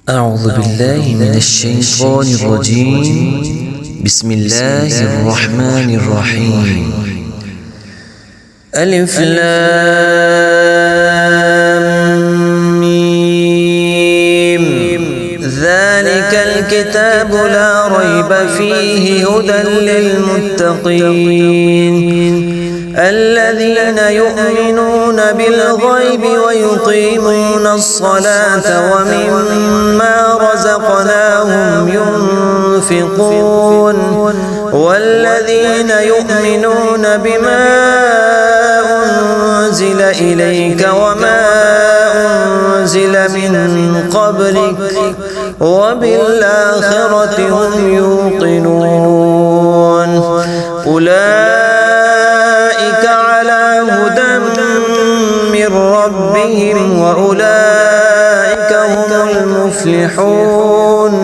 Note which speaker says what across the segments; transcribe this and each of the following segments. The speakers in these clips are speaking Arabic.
Speaker 1: أعوذ بالله من الشيطان الرجيم. بسم الله الرحمن الرحيم. ألف لام ميم. ذلك الكتاب لا ريب فيه هدى للمتقين الذين يؤمنون بالغيب ويقيمون الصلاة ومما رزقناهم ينفقون والذين يؤمنون بما أنزل إليك وما أنزل من قبلك وبالآخرة هم يوقنون أولئك على هدى من ربهم وأولئك هم المفلحون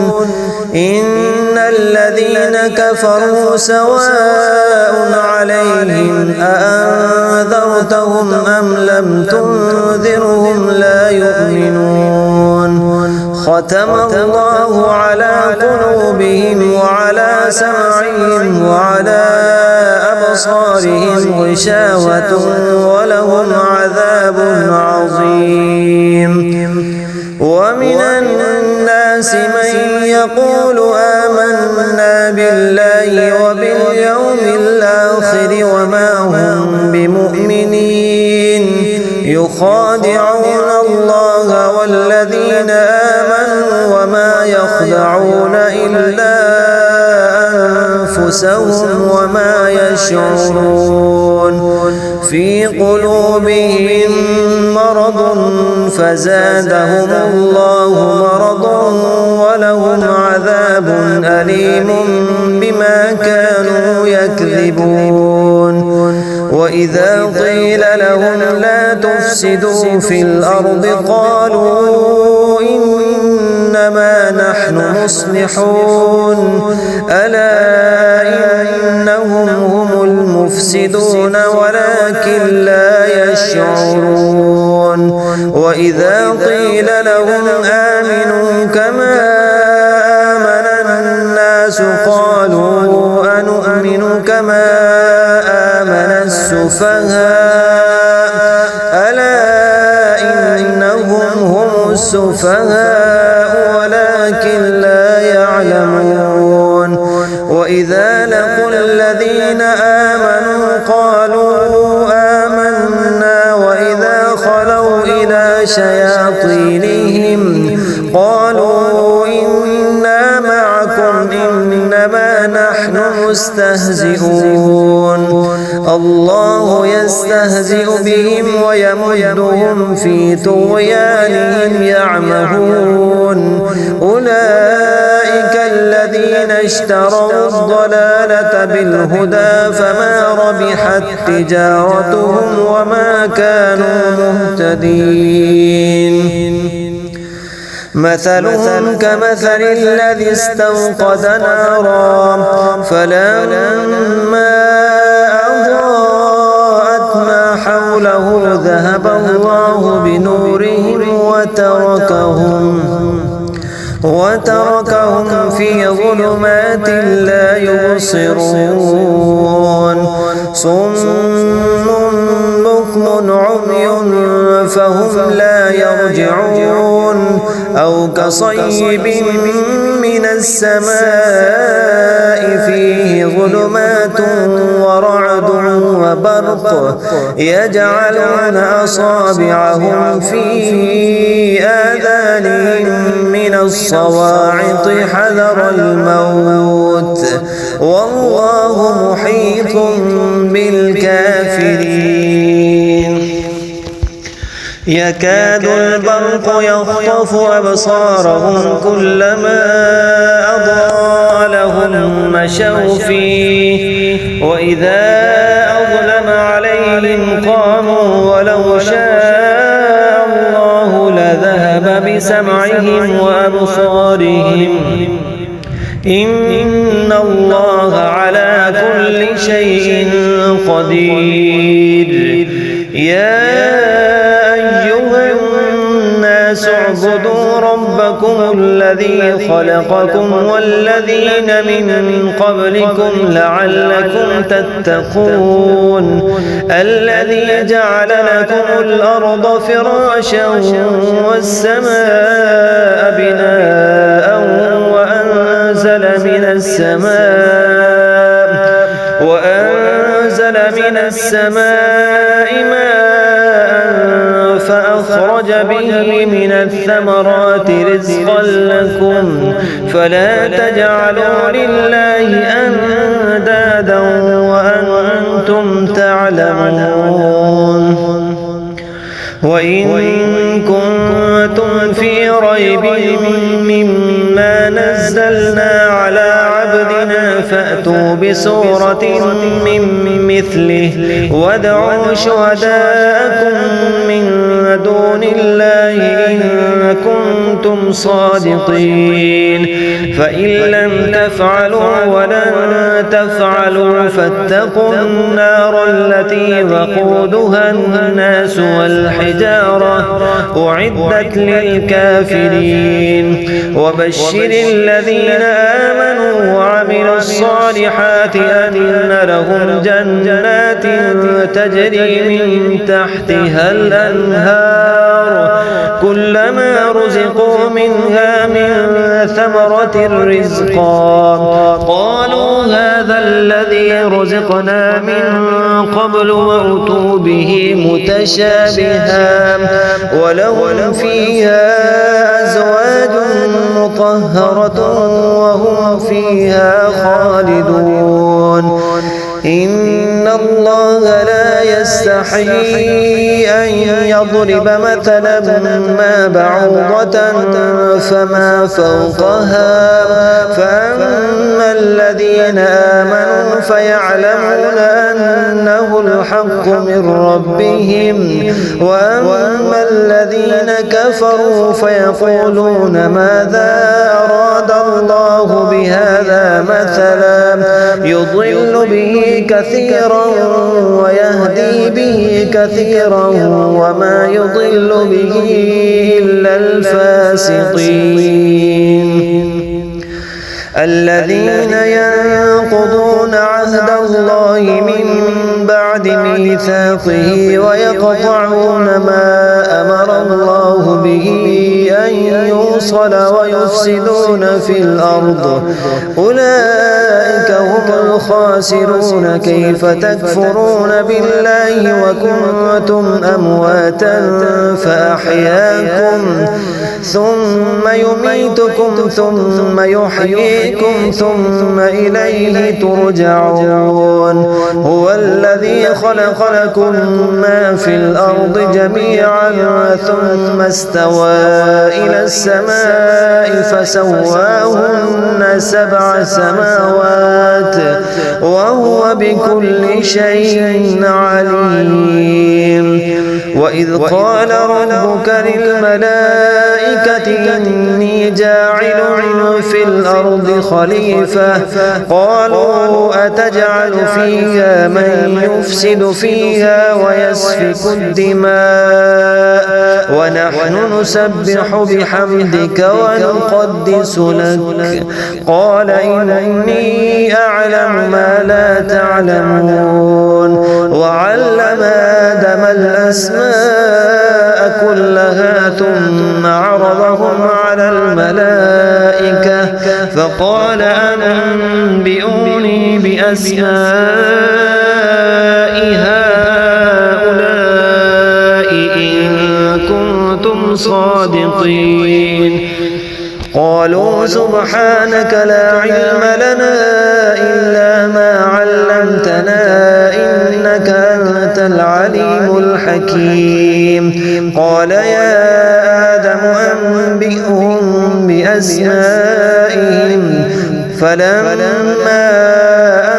Speaker 1: إن الذين كفروا سواء عليهم أأنذرتهم أم لم تنذرهم لا يؤمنون ختم الله على قلوبهم وعلى سمعهم وعلى أبصارهم غشاوة ولهم عذاب عظيم ومن الناس من يقول آمنا بالله وباليوم الآخر وما هم بمؤمنين يخادعون الله والذين آمنوا وما يخدعون إلا أنفسهم وما يشعرون في قلوبهم مرض فزادهم الله مرضا ولهم عذاب أليم بما كانوا يكذبون وإذا قيل لهم لا تفسدوا في الأرض قالوا إنما نحن مصلحون ألا إنهم هم المفسدون ولكن لا يشعرون وإذا قيل لهم آمنوا كما آمن الناس قالوا أنؤمن كما آمن السفهاء ألا إنهم هم السفهاء ولكن لا يعلمون وإذا لقوا الذين آمنوا قالوا آمنا وإذا خلوا إلى شياطينهم قالوا إنا معكم إنما نحن مستهزئون الله يستهزئ بهم ويمدهم في طغيانهم يعمهون أولئك الذين اشتروا الضلالة بالهدى فما ربحت تجارتهم وما كانوا مهتدين مثلهم كمثل الذي استوقد نارا فلما أضاءت ما حوله ذهب الله بنورهم وتركهم في ظلمات لا يبصرون صم بكم عمي فهم لا يرجعون أو كصيب من السماء فيه ظلمات ورعد وبرق يجعلون أصابعهم في آذانهم من الصواعق حذر الموت والله محيط بالكافرين يكاد البرق يخطف أبصارهم كلما أضاء لهم مشوا فيه وإذا أظلم عليهم قاموا ولو شاء الله لذهب بسمعهم وأبصارهم إن الله على كل شيء قدير يا أيها الناس اعبدوا ربكم ربكم الذي خلقكم والذين من قبلكم لعلكم تتقون الذي جعل لكم الأرض فراشا والسماء بناء وأنزل من السماء ماء فأخرج به من الثمرات رزقا لكم فلا تجعلوا لله أندادا وأنتم تعلمون وإن كنتم في ريب مما نزلنا على عبدنا فأتوا بسورة من مثله وادعوا شهداءكم من دون الله إن كنتم صادقين فإن لم تفعلوا ولن تفعلوا فاتقوا النار التي وقودها الناس والحجارة أعدت للكافرين وبشر الذين آمنوا وعملوا الصالحات أن لهم جنات تجري من تحتها الأنهار كلما رزقوا منها من ثمرة رزقا قالوا هذا الذي رزقنا من قبل وأتوا به متشابها ولهم فيها أزواج مطهرة وهم فيها خالدون إن الله لا يستحيي أن يضرب مثلا ما بعوضة فما فوقها فأما الذين آمنوا فيعلمون أنه الحق من ربهم وأما الذين كفروا فيقولون ماذا أراد الله بهذا مثلا يضل به كثيرا ويهدي به كثيرا وما يضل به إلا الفاسقين الذين ينقضون عهد الله من بعد ميثاقه ويقطعون ما أمر الله به أن يوصل ويفسدون في الأرض أولئك هم الخاسرون كيف تكفرون بالله وكنتم أمواتا فأحياكم ثم يميتكم ثم يحييكم ثم إليه ترجعون هو الذي خلق لكم ما في الأرض جميعا ثم استوى إلى السماء فسواهن 7 سماوات وهو بكل شيء عليم وإذ قال ربك للملائكة إني جاعل في الأرض خليفة قالوا أتجعل فيها من يفسد فيها ويسفك الدماء ونحن نسبح بحمدك ونقدس لك قال إني أعلم ما لا تعلمون وعلم آدم الأسماء كلها ثم عرضهم على الملائكة فقال أنبئوني بأسماء هؤلاء إن كنتم صادقين قالوا سبحانك لا علم لنا إلا ما علمتنا إنك أنت العليم الحكيم قال يا آدم أنبئهم بأسمائهم فلما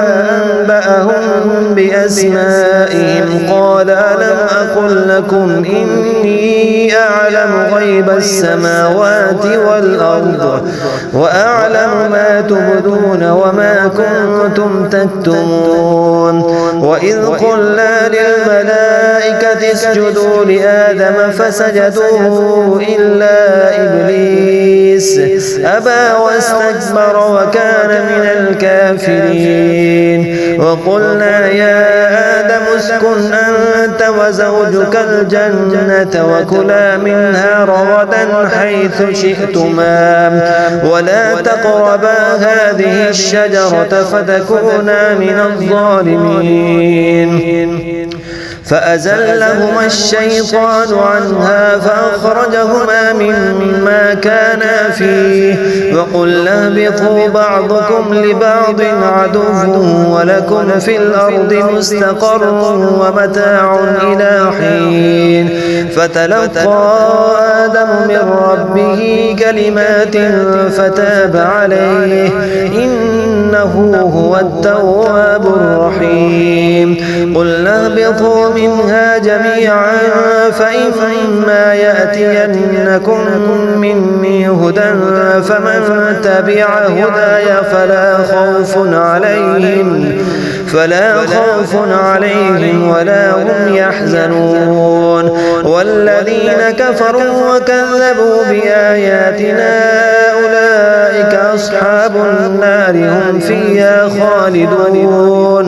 Speaker 1: أنبأهم بأسمائهم قال ألم أقل لكم إني أعلم غيب السماوات والأرض وأعلم ما تبدون وما كنتم تكتمون. وإذ قلنا للملائكة اسجدوا لآدم فسجدوا إلا إبليس أبى واستكبر وكان من الكافرين. وقلنا يا آدم اسكن أنت وزوجك الجنة وكلا منها رغدا حيث شئتما ولا تقربا هذه الشجرة فتكونا من الظالمين. فأزلهما الشيطان عنها فأخرجهما مما كانا فيه وقلنا اهبطوا بعضكم لبعض عدو ولكم في الأرض مستقر ومتاع إلى حين. فتلقى آدم من ربه كلمات فتاب عليه إنه هو التواب الرحيم. قلنا اهبطوا منها جميعا فإما يأتينكم مني هدى فمن تبع هداي فلا خوف عليهم ولا هم يحزنون. والذين كفروا وكذبوا بآياتنا أولئك أصحاب النار هم فيها خالدون.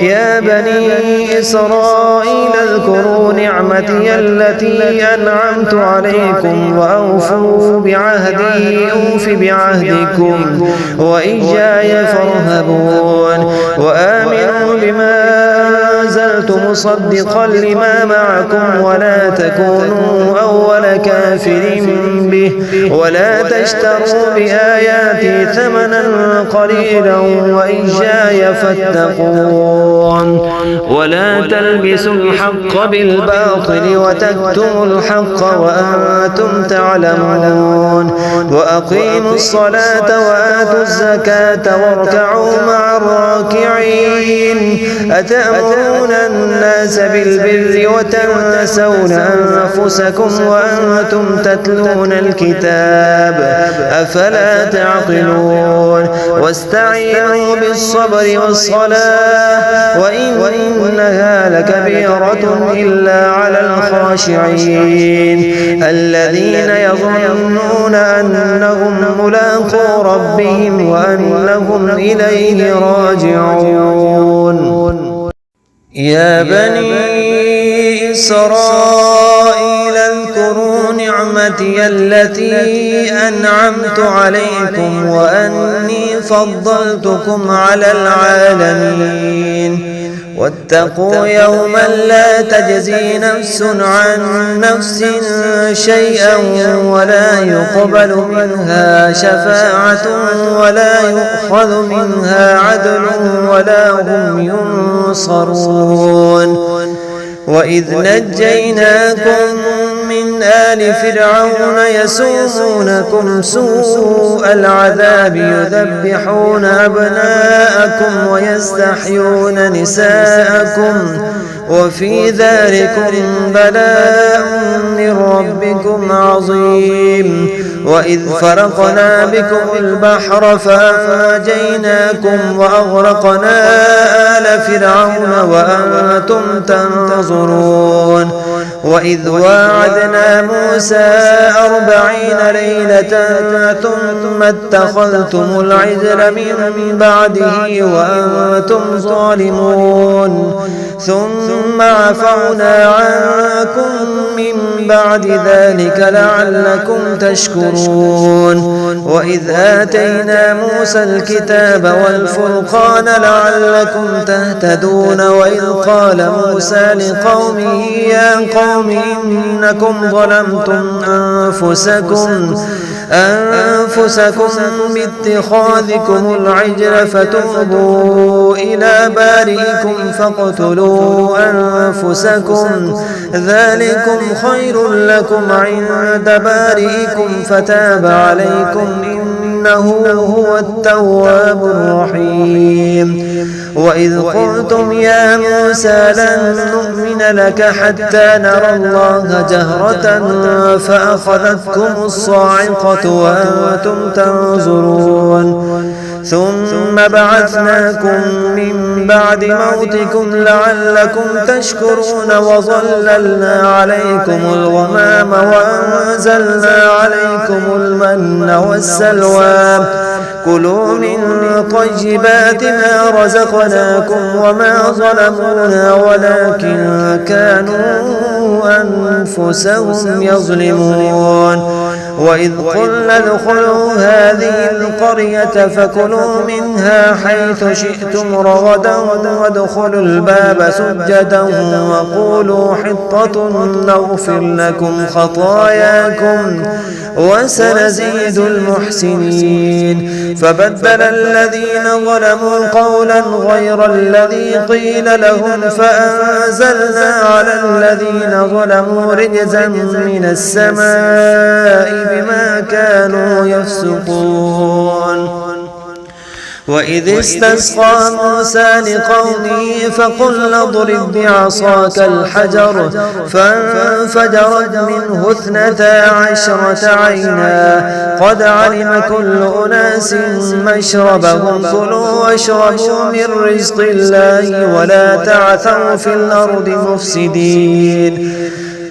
Speaker 1: يا بني إسرائيل اذكروا نعمتي التي أنعمت عليكم وأوفوا بعهدي أوف بعهدكم وإياي فارهبون. وآمنوا بما أنزلت مصدقا لما معكم ولا تكونوا أول كافر به ولا تشتروا بآياتي ثمنا قليلا وإياي فاتقون. ولا تلبسوا الحق بالباطل وتكتموا الحق وأنتم تعلمون. وأقيموا الصلاة وآتوا الزكاة واركعوا مع الراكعين. أتأمرون الناس بالبر وتنسون أنفسكم وأنتم تتلون الكتاب أفلا تعقلون. واستعينوا بالصبر والصلاة وإنها لكبيرة إلا على الخاشعين الذين يظنون أنهم ملاقو ربهم وأنهم إليه راجعون. يا بني إسرائيل اذكروا نعمتي التي أنعمت عليكم وأني فضلتكم على العالمين. واتقوا يوما لا تجزي نفس عن نفس شيئا ولا يقبل منها شفاعة ولا يؤخذ منها عدل ولا هم ينصرون. وإذ نجيناكم من آل فرعون يسومونكم سوء العذاب يذبحون أبناءكم ويستحيون نساءكم وفي ذلكم بلاء من ربكم عظيم. وإذ فرقنا بكم البحر فأنجيناكم وأغرقنا آل فرعون وأنتم تنظرون. وإذ واعدنا موسى 40 ليلة ثم اتخذتم العجل من بعده وأنتم ظالمون ثم عفونا عنكم من بعد ذلك لعلكم تشكرون. وإذ آتينا موسى الكتاب والفرقان لعلكم تهتدون. وإذ قال موسى لقومه يا قوم إنكم ظلمتم أنفسكم باتخاذكم العجل فتوبوا إلى بارئكم فاقتلوا أنفسكم ذلكم خير لكم عند بارئكم فتاب عليكم إنه هو التواب الرحيم. وإذ قلتم يا موسى لن نؤمن لك حتى نرى الله جهرة فأخذتكم الصاعقة وأنتم تنظرون ثم بعثناكم من بعد موتكم لعلكم تشكرون وظللنا عليكم الغمام وأنزلنا عليكم المن والسلوى كلوا من طيبات ما رزقناكم وما ظلمونا ولكن كانوا أنفسهم يظلمون. وإذ قلنا ادخلوا هذه القرية فكلوا منها حيث شئتم رغدا وادخلوا الباب سجدا وقولوا حطة نغفر لكم خطاياكم وسنزيد المحسنين. فبدل الذين ظلموا قولا غير الذي قيل لهم فأنزلنا على الذين ظلموا رجزا من السماء بما كانوا يفسقون. وإذ استسقى موسى لقومه فقلنا اضرب بعصاك الحجر فانفجرت منه 12 عينا قد علم كل أناس مشربهم كلوا واشربوا من رزق الله ولا تعثوا في الأرض مفسدين.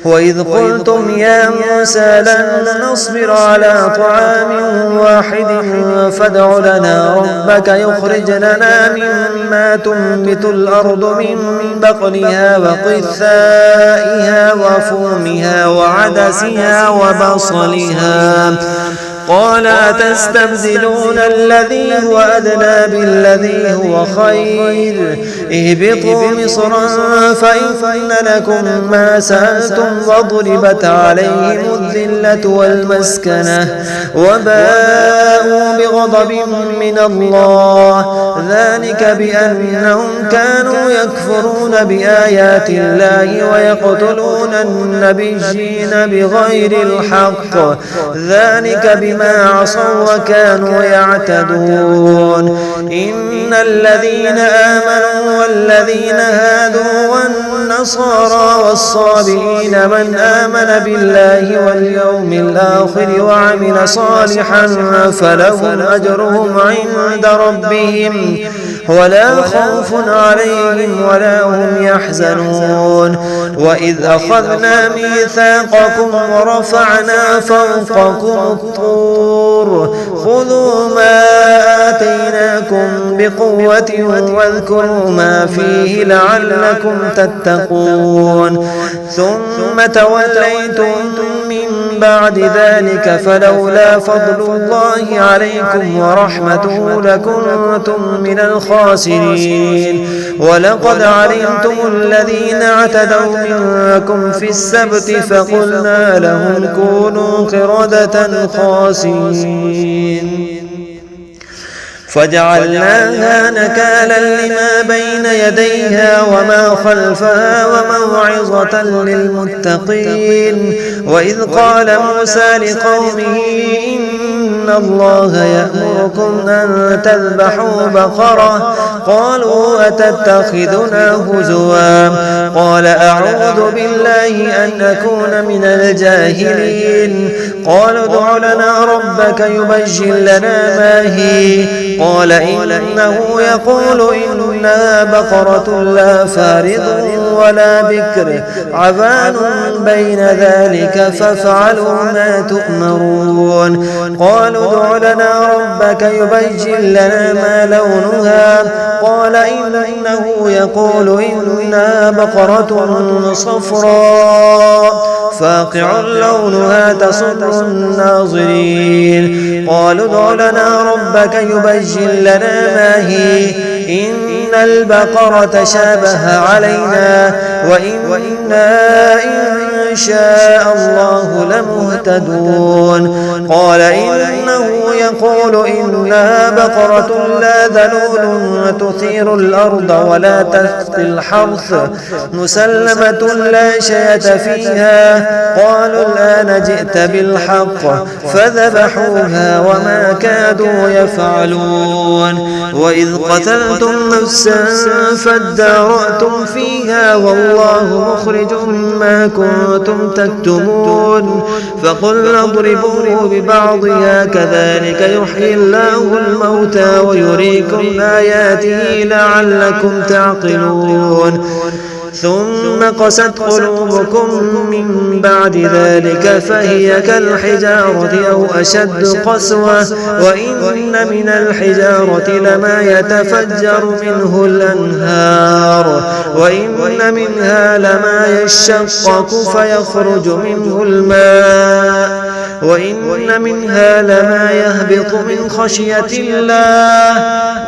Speaker 1: وإذ قلتم يا موسى لن نصبر على طعام واحد فادع لنا ربك يخرج لنا مما تنبت الأرض من بقلها وقثائها وفومها وعدسها وبصلها قال أتستبدلون الذي هو أدنى بالذي هو خير اهبطوا مصرا فإن لكم ما سألتم وضربت عليهم الذلة والمسكنة وباءوا بغضب من الله ذلك بأنهم كانوا يكفرون بآيات الله ويقتلون النبيين بغير الحق ذلك بما عصوا وكانوا يعتدون. إن الذين آمنوا والذين هادوا والنصارى والصابئين من آمن بالله واليوم الآخر وعمل صالحا فلهم أجرهم عند ربهم ولا خوف عليهم ولا هم يحزنون. وإذ أخذنا ميثاقكم ورفعنا فوقكم الطور خذوا ما آتيناكم بقوة واذكروا ما فيه لعلكم تتقون. ثم توليتم من بعد ذلك فلولا فضل الله عليكم ورحمته لكنتم من الخاسرين. ولقد علمتم الذين اعتدوا منكم في السبت فقلنا لهم كونوا قردة خاسئين فجعلناها نكالا لما بين يديها وما خلفها وموعظة للمتقين. وإذ قال موسى لقومه إن الله يأمركم أن تذبحوا بقرة قالوا أتتخذنا هزوا قال أعوذ بالله أن أكون من الجاهلين. قالوا ادع لنا ربك يبين لنا ما هي قال إنه يقول إنها بقرة لا فارض ولا بكر عفان بين ذلك فافعلوا ما تؤمرون. قالوا ادع لنا ربك يبين لنا ما لونها قال إنه يقول إنها بقرة صفراء فاقع لونها تسر الناظرين. قالوا ادع لنا ربك يبين لنا ما هي إن البقرة شابه علينا وإنا إن شاء الله لمهتدون. قال إنه يقول إنها بقرة لا ذلول تثير الأرض ولا تسقي الحرث مسلمة لا شية فيها. قالوا الآن جئت بالحق فذبحوها وما كادوا يفعلون. وإذ قتلتم نفسا فادارأتم فيها والله مخرج ما كنتم تكتمون. فقلنا اضربوه ببعضها كذلك يحيي الله الموتى ويريكم آياته لعلكم تعقلون. ثم قست قلوبكم من بعد ذلك فهي كالحجارة أو أشد قسوة. وإن من الحجارة لما يتفجر منه الأنهار وإن منها لما يشقق فيخرج منه الماء وإن منها لما يهبط من خشية الله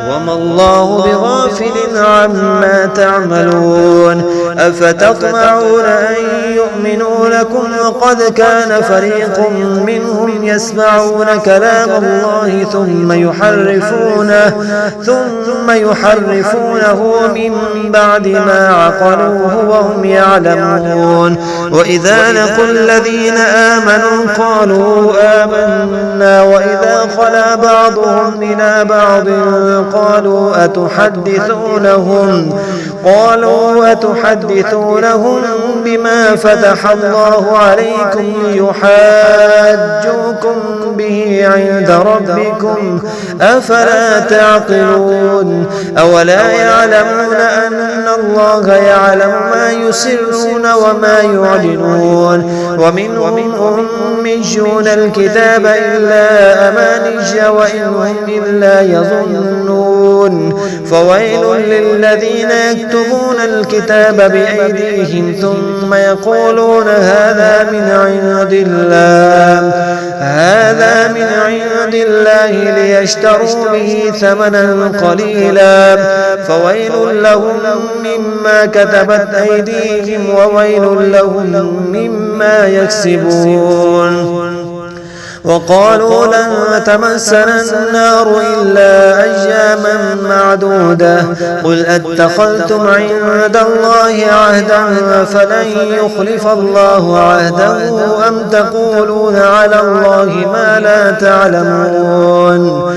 Speaker 1: وما الله بغافل عما تعملون. أفتطمعون أن يؤمنوا لكم وقد كان فريق منهم يسمعون كلام الله ثم يحرفونه من بعد ما عقلوه وهم يعلمون. وإذا لقوا الذين آمنوا قالوا آمنا وإذا خلا بعضهم إلى بعض قالوا أتحدثونهم بما فتح الله عليكم ليحاجوكم به عند ربكم أفلا تعقلون. أولا يعلمون أن الله يعلم ما يسرون وما يعلنون. ومنهم أميون الكتاب إلا أماني وإن هم إلا يظنون. فويل للذين يكتبون الكتاب بأيديهم ثم يقولون هذا من عند الله ليشتروا به ثمنا قليلا فويل لهم مما كتبت أيديهم وويل لهم مما يكسبون. وقالوا لن تمسنا النار إلا أياما معدودة قل أتخذتم عند الله عهدا فلن يخلف الله عهده أم تقولون على الله ما لا تعلمون.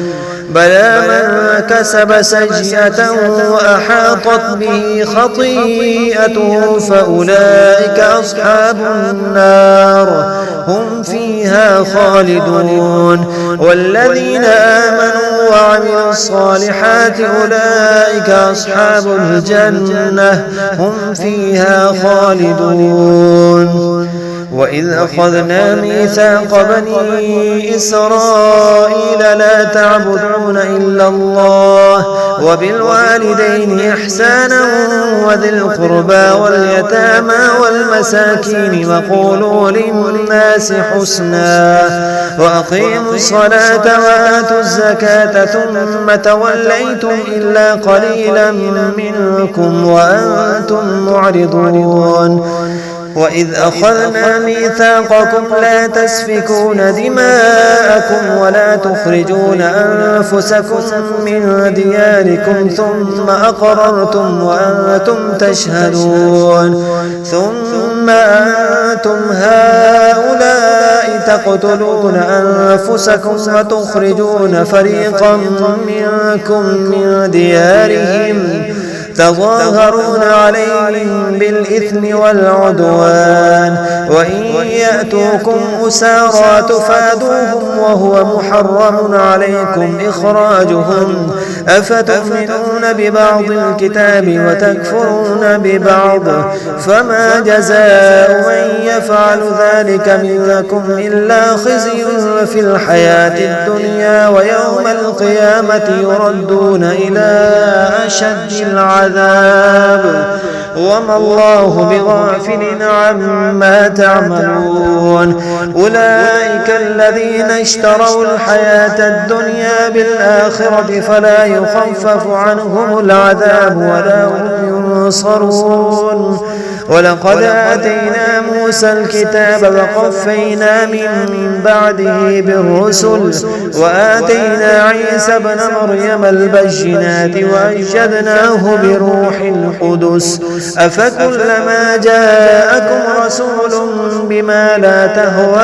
Speaker 1: بلى من كسب سيئة وأحاطت به خطيئته فأولئك أصحاب النار هم فيها خالدون. والذين آمنوا وعملوا الصالحات أولئك أصحاب الجنة هم فيها خالدون. وإذ أخذنا ميثاق بني إسرائيل لا تعبدون إلا الله وبالوالدين إحسانا وذي القربى واليتامى والمساكين وقولوا للناس حسنا وأقيموا الصلاة وآتوا الزكاة ثم توليتم إلا قليلا منكم وأنتم معرضون. وإذ أخذنا ميثاقكم لا تسفكون دماءكم ولا تخرجون أنفسكم من دياركم ثم أقررتم وأنتم تشهدون. ثم أنتم هؤلاء تقتلون أنفسكم وتخرجون فريقا منكم من ديارهم تظاهرون عليهم بالإثم والعدوان وإن يأتوكم أسارى تفادوهم وهو محرم عليكم إخراجهم أفتؤمنون ببعض الكتاب وتكفرون ببعض فما جزاء من يفعل ذلك منكم إلا خزي في الحياة الدنيا ويوم القيامة يردون إلى أشد العذاب وما الله بغافل عما تعملون أولئك الذين اشتروا الحياة الدنيا بالآخرة فلا يخفف عنهم العذاب ولا هم ينصرون ولقد آتينا موسى الكتاب وقفينا من بعده بالرسل وآتينا عيسى ابن مريم البينات وأيدناه بروح القدس أفكلما جاءكم رسول بما لا تهوى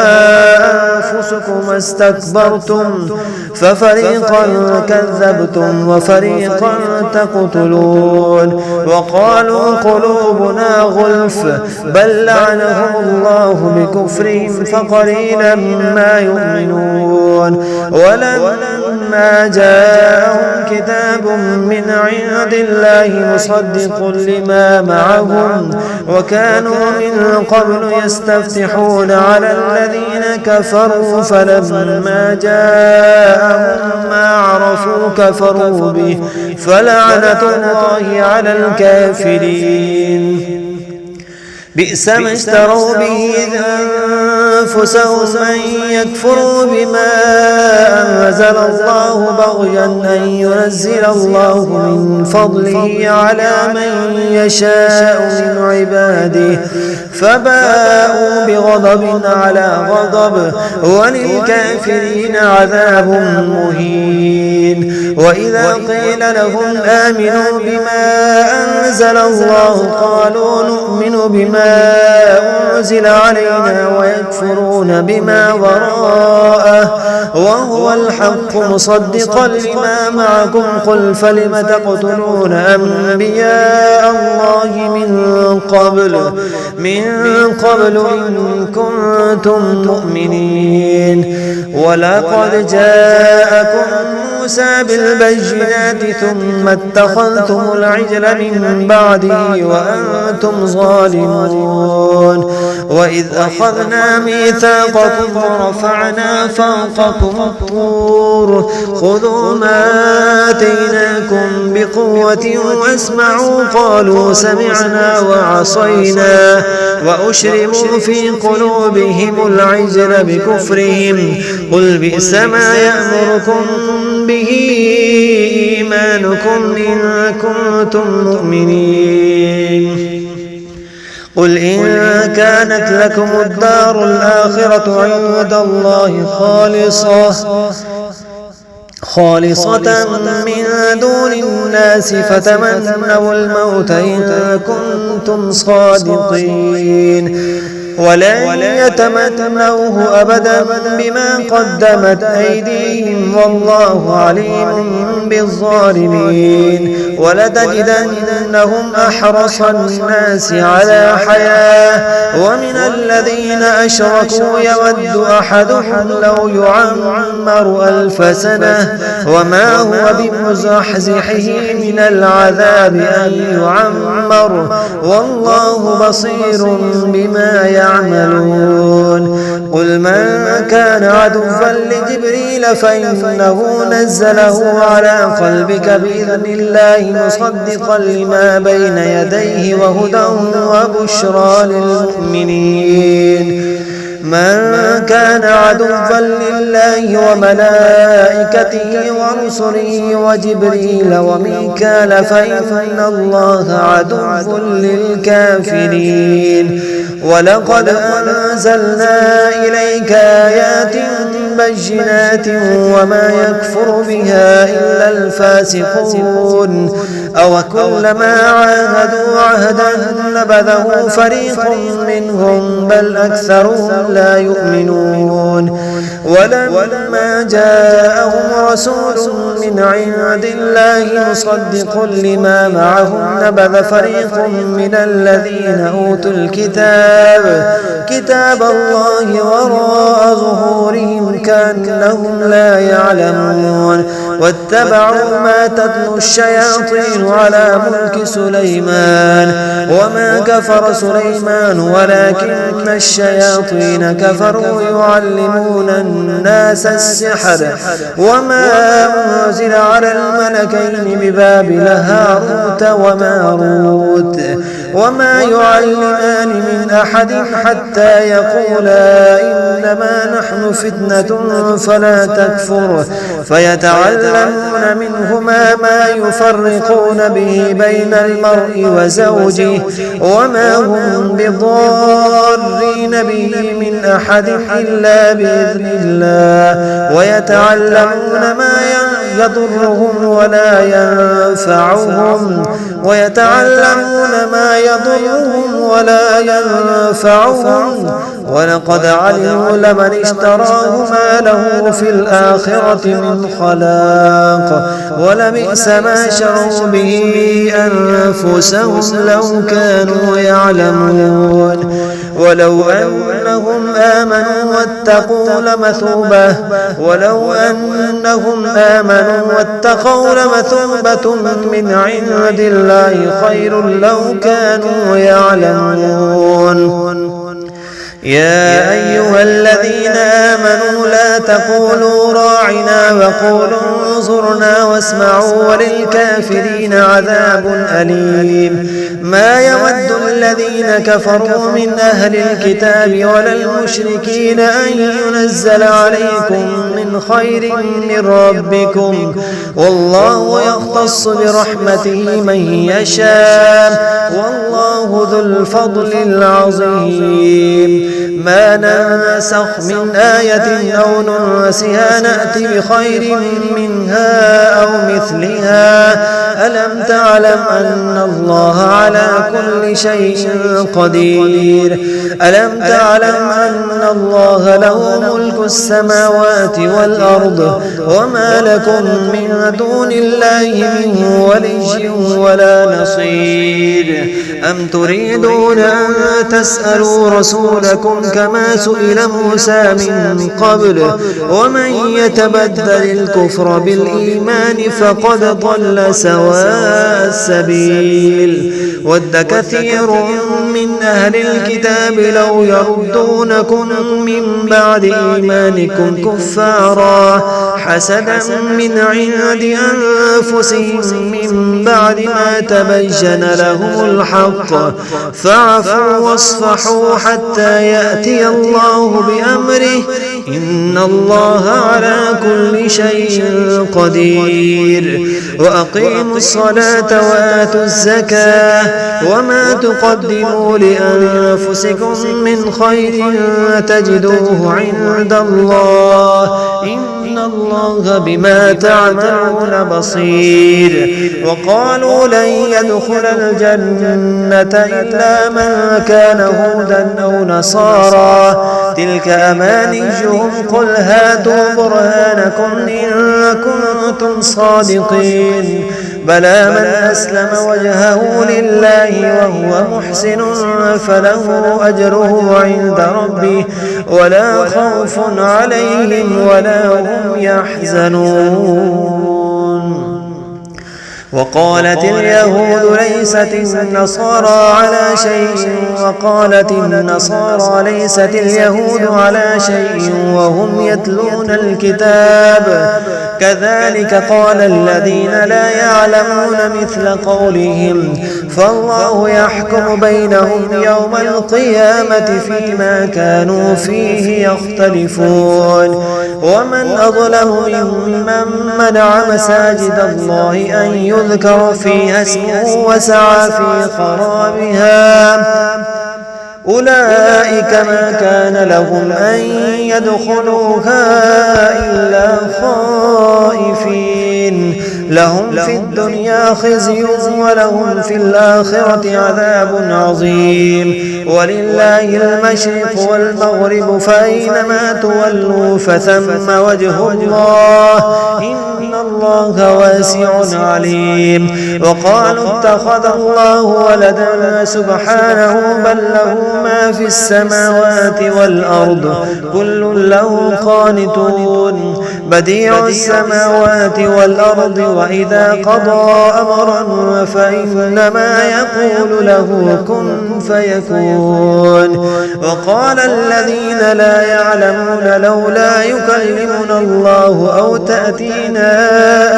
Speaker 1: أنفسكم استكبرتم ففريقا كذبتم وفريقا تقتلون وقالوا قلوبنا غلف بل لعنهم الله بكفرهم فقليلا ما يؤمنون ولما جاءهم كتاب من عند الله مصدق لما معهم وكانوا من قبل يستفتحون على الذين كفروا فلما جاءهم ما عرفوا كفروا به فلعنة الله على الكافرين بئس ما اشتروا به أنفسهم أن يكفروا بما أنزل الله بغيا أن ينزل الله من فضله على من يشاء من عباده فباءوا بغضب على غضب وللكافرين عذاب مهين وإذا قيل لهم آمنوا بما أنزل الله قالوا نؤمن بما أنزل علينا ويكفرون بما وراءه وهو الحق مصدقا لما معكم قل فلم تقتلون أنبياء الله من قبل إن كنتم مؤمنين ولقد جاءكم موسى بالبينات ثم اتخذتم العجل من بعده وأنتم ظالمون وإذ أخذنا ميثاقكم ورفعنا فوقكم الطور خذوا ما آتيناكم بقوة واسمعوا قالوا سمعنا وعصينا وأشربوا في قلوبهم العجل بكفرهم قل بئس ما يأمركم به إيمانكم إن كنتم مؤمنين قل إن كانت لكم الدار الآخرة عند الله خالصة من دون الناس فتمنوا الموت إن كنتم صادقين ولن يتمنوه أبدا بما قدمت أيديهم والله عليم بالظالمين ولتجدنهم أحرص الناس على حياة ومن الذين أشركوا يود أحدهم لو يعمر 1000 سنة وما هو بمزحزحه من العذاب أن يعمر والله بصير بما يعملون قل من كان عدوا لجبريل فإنه نزله على قلبك بإذن الله مصدقا لما بين يديه وهدى وبشرى للمؤمنين من كان عدوا لله وملائكته ورسله وجبريل وميكال فإن الله عدو للكافرين ولقد أنزلنا إليك آيات بينات وما يكفر بها إلا الفاسقون أو كلما عاهدوا عهدا نبذه فريق منهم بل أكثرهم لا يؤمنون ولما جاءهم رسول من عند الله مصدق لما معهم نبذ فريق من الذين أوتوا كتاب الله وراء ظهورهم كأنهم لا يعلمون واتبعوا ما تتلو الشياطين على ملك سليمان وما كفر سليمان ولكن الشياطين كفروا يعلمون الناس السحر وما أنزل على الملكين ببابل هاروت وماروت وما يعلمان من أحد حتى يقولا إنما نحن فتنة فلا تكفر فيتعلمون منهما ما يفرقون به بين المرء وزوجه وما هم بضارين به من أحد إلا بإذن الله ويتعلمون ما يضرهم ولا ينفعهم ولقد علموا لمن اشتراه ما له في الآخرة من خلاق ولبئس ما شروا به أنفسهم لو كانوا يعلمون ولو أنهم آمنوا واتقوا لمثوبة من عند الله خير لو كانوا يعلمون يا أيها الذين آمنوا لا تقولوا راعنا وقولوا انظرنا واسمعوا وللكافرين عذاب أليم ما يود الذين كفروا من أهل الكتاب ولا المشركين أن ينزل عليكم من خير من ربكم والله يختص برحمته من يشاء والله ذو الفضل العظيم ما ننسخ من آية أو ننسها نأتي بخير منها أو مثلها ألم تعلم أن الله على كل شيء قدير ألم تعلم أن الله له ملك السماوات والأرض وما لكم من دون الله من ولي ولا نصير أم تريدون أن تسألوا رسولكم كما سئل موسى من قبل ومن يتبدل الكفر بالإيمان فقد ضل سواء السبيل ود كثير من أهل الكتاب لو يردونكم من بعد إيمانكم كفارا حسدا من عند أنفسهم من بعد ما تبين لهم الحق فاعفوا واصفحوا حتى يأتي الله بأمره إن الله على كل شيء قدير وأقيموا الصلاة وآتوا الزكاة وما تقدموا لأنفسكم من خير تجدوه عند الله إن الله بما تعملون بصير وقالوا لن يدخل الجنة إلا من كان هودا أو نصارى تلك أمانيهم قل هاتوا برهانكم إن كنتم صادقين بلى من أسلم وجهه لله وهو محسن فله أجره عند ربه ولا خوف عليهم ولا هم يحزنون وقالت اليهود ليست النصارى على شيء وقالت النصارى ليست اليهود على شيء وهم يتلون الكتاب كذلك قال الذين لا يعلمون مثل قولهم فالله يحكم بينهم يوم القيامة فيما كانوا فيه يختلفون ومن أظلم ممن منع مساجد الله أن يذكر فيها اسمه وسعى في خرابها أولئك ما كان لهم أن يدخلوها إلا خائفين لهم في الدنيا خزي ولهم في الآخرة عذاب عظيم ولله المشرق والمغرب فأينما تولوا فثم وجه الله إن الله واسع عليم وقالوا اتخذ الله ولدا سبحانه بل له ما في السماوات والأرض كل له قانتون بديع السماوات والأرض وإذا قضى أمرا فإنما يقول له كن فيكون وقال الذين لا يعلمون لولا يكلمنا الله أو تأتينا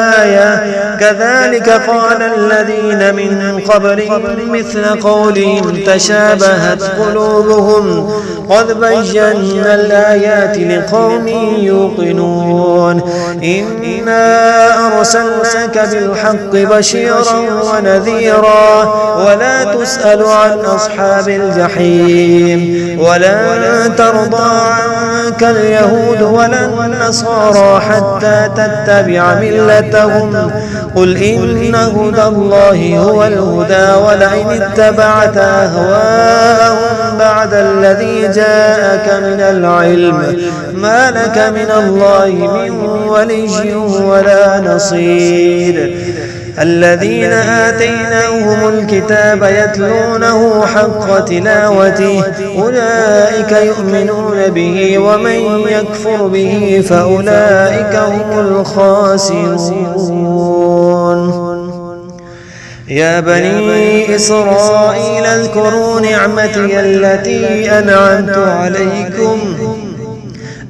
Speaker 1: الآية كذلك قال الذين من قبلهم مثل قولهم تشابهت قلوبهم قد بينا الآيات لقوم يوقنون إنا أرسلناك بالحق بشيرا ونذيرا ولا تسأل عن أصحاب الجحيم ولن ترضى عنك اليهود ولا النصارى حتى تتبع ملتهم قل إن هدى الله هو الهدى ولئن اتبعت أهواءهم بعد الذي جاءك من العلم ما لك من الله من ولي ولا نصير الذين آتيناهم الكتاب يتلونه حق تلاوته أولئك يؤمنون به ومن يكفر به فأولئك هم الخاسرون يا بني إسرائيل اذكروا نعمتي التي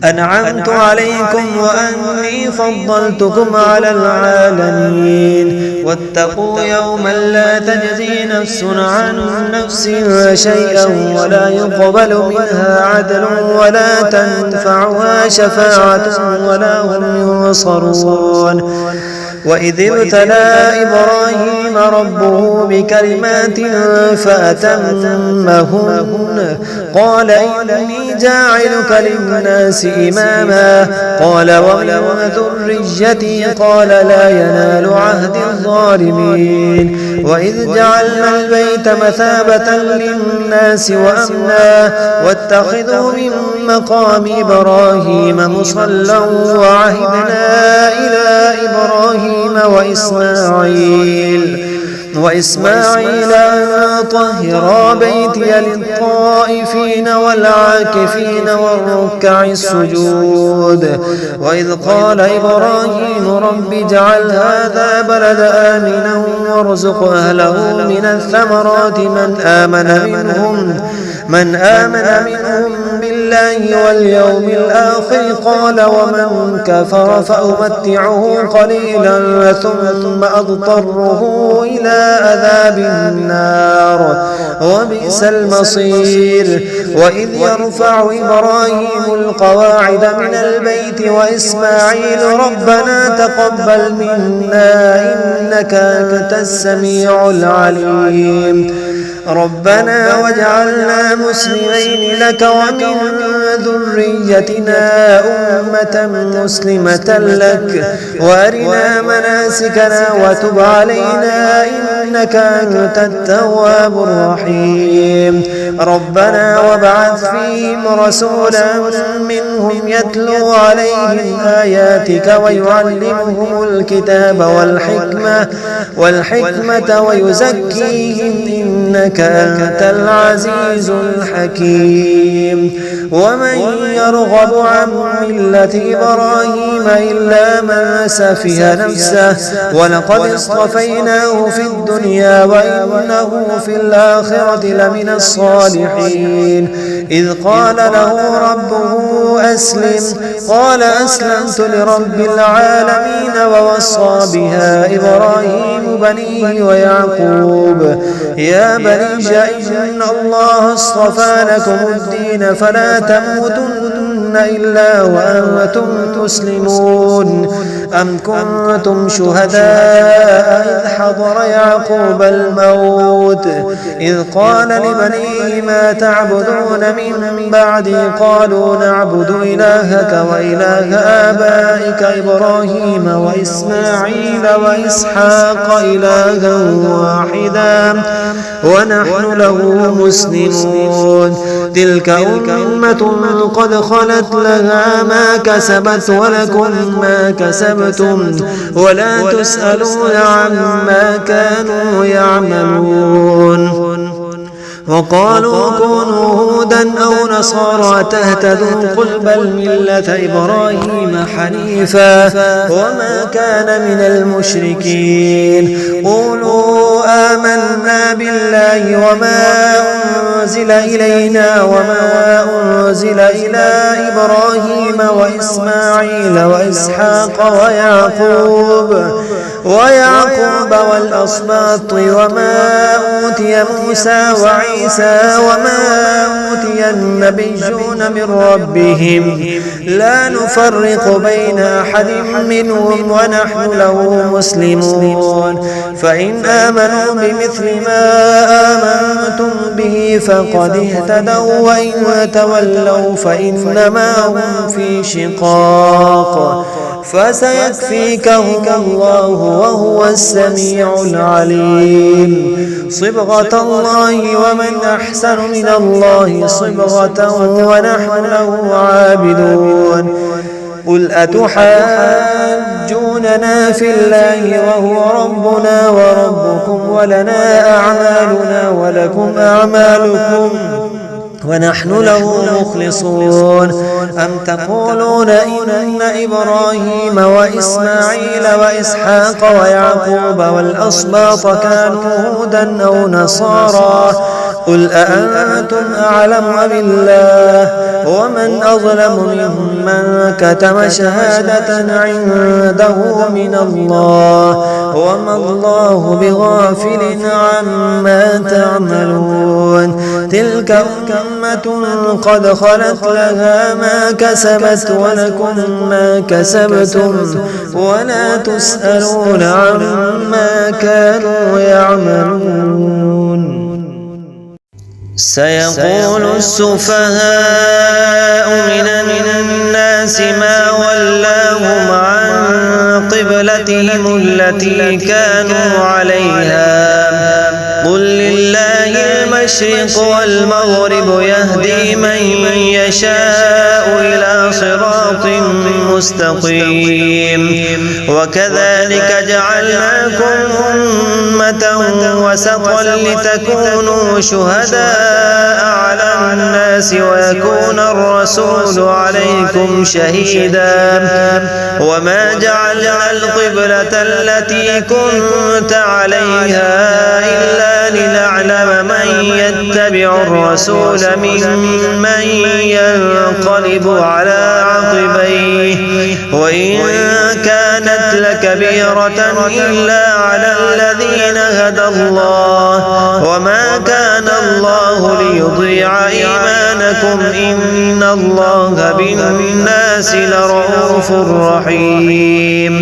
Speaker 1: أنعمت عليكم وأني فضلتكم على العالمين واتقوا يوما لا تجزي نفس عن نفس شيئا ولا يقبل منها عدل ولا تنفعها شفاعة ولا هم ينصرون وإذ ابتلى إبراهيم ربه بكلمات فأتمهن قال إني جاعلك للناس إماما قال ومن ذريتي قال لا ينال عهد الظالمين وإذ جعلنا البيت مثابة للناس وأمنا واتخذوا من مقام إبراهيم مصلى وعهدنا إلى إبراهيم وإسماعيل أن طهرا بيتي للطائفين والعاكفين والركع السجود وإذ قال إبراهيم رب اجعل هذا بلد آمنا وارزق أهله من الثمرات من آمن منهم بالله واليوم الآخر قال ومن كفر فأمتعه قليلا ثم أضطره إلى عذاب النار وبئس المصير وإذ يرفع إبراهيم القواعد من البيت وإسماعيل ربنا تقبل منا إنك أنت السميع العليم ربنا واجعلنا مسلمين لك ومن ذريتنا أمة مسلمة لك وأرنا مناسكنا وتب علينا إنك أنت التواب الرحيم ربنا وابعث فيهم رسولا منهم يتلو عليهم آياتك ويعلمهم الكتاب والحكمة ويزكيهم إنك أنت العزيز الحكيم ومن يرغب عن ملة إبراهيم إلا من سفه نفسه ولقد اصطفيناه في الدنيا وإنه في الآخرة لمن الصالحين إذ قال له ربه أسلم قال أسلمت لرب العالمين ووصى بها إبراهيم بنيه ويعقوب يا بني إن الله اصطفى لكم الدين فلا تموتن إلا وأنتم تسلمون أم كنتم شهداء إذ حضر يعقوب الموت إذ قال لبنيه ما تعبدون من بعدي قالوا نعبد إلهك وإله آبائك إبراهيم وإسماعيل وإسحاق إلها واحدا ونحن له مسلمون تلك أمة قد خلت لها ما كسبت ولكم ما كسبتم ولا تسألون عما كانوا يعملون وقالوا كونوا هودا أو نصارى تهتدوا قل بل ملة إبراهيم حنيفا وما كان من المشركين قولوا آمنا بالله وما أنزل إلينا وما أنزل إلى إبراهيم وإسماعيل وإسحاق ويعقوب والأسباط وما أوتي موسى وعيسى وما أوتي النبيون من ربهم لا نفرق بين أحد منهم ونحن له مسلمون فإن آمنوا بمثل ما آمنتم به فقد اهتدوا وإن تولوا فإنما هم في شقاق فسيكفيكهم الله وهو السميع العليم صبغة الله ومن أحسن من الله صبغة ونحن له عابدون قل أتحاجوننا في الله وهو ربنا وربكم ولنا أعمالنا ولكم أعمالكم ونحن له مخلصون أم تقولون إن إبراهيم وإسماعيل وإسحاق ويعقوب والأسباط كانوا هودا أو نصارى قل أأنتم أعلم أم الله ومن أظلم ممن كتم شهادة عنده من الله وما الله بغافل عما تعملون تلك أمة قد خلت لها ما كسبت ولكم ما كسبتم ولا تسألون عما كانوا يعملون سيقول السفهاء من الناس ما ولاهم عن قبلتهم التي كانوا عليها قل لله المشرق والمغرب يهدي من يشاء إلى صراط مستقيم وكذلك جعلناكم أمة وسطا لتكونوا شهداء على الناس ويكون الرسول عليكم شهيدا وما جعلنا القبلة التي كنت عليها إلا لنعلم من يتبع الرسول ممن ينقلب على عقبيه وإن كانت لكبيرة إلا على الذين هدى الله وما كان الله ليضيع إيمانكم إن الله بالناس لرؤوف رحيم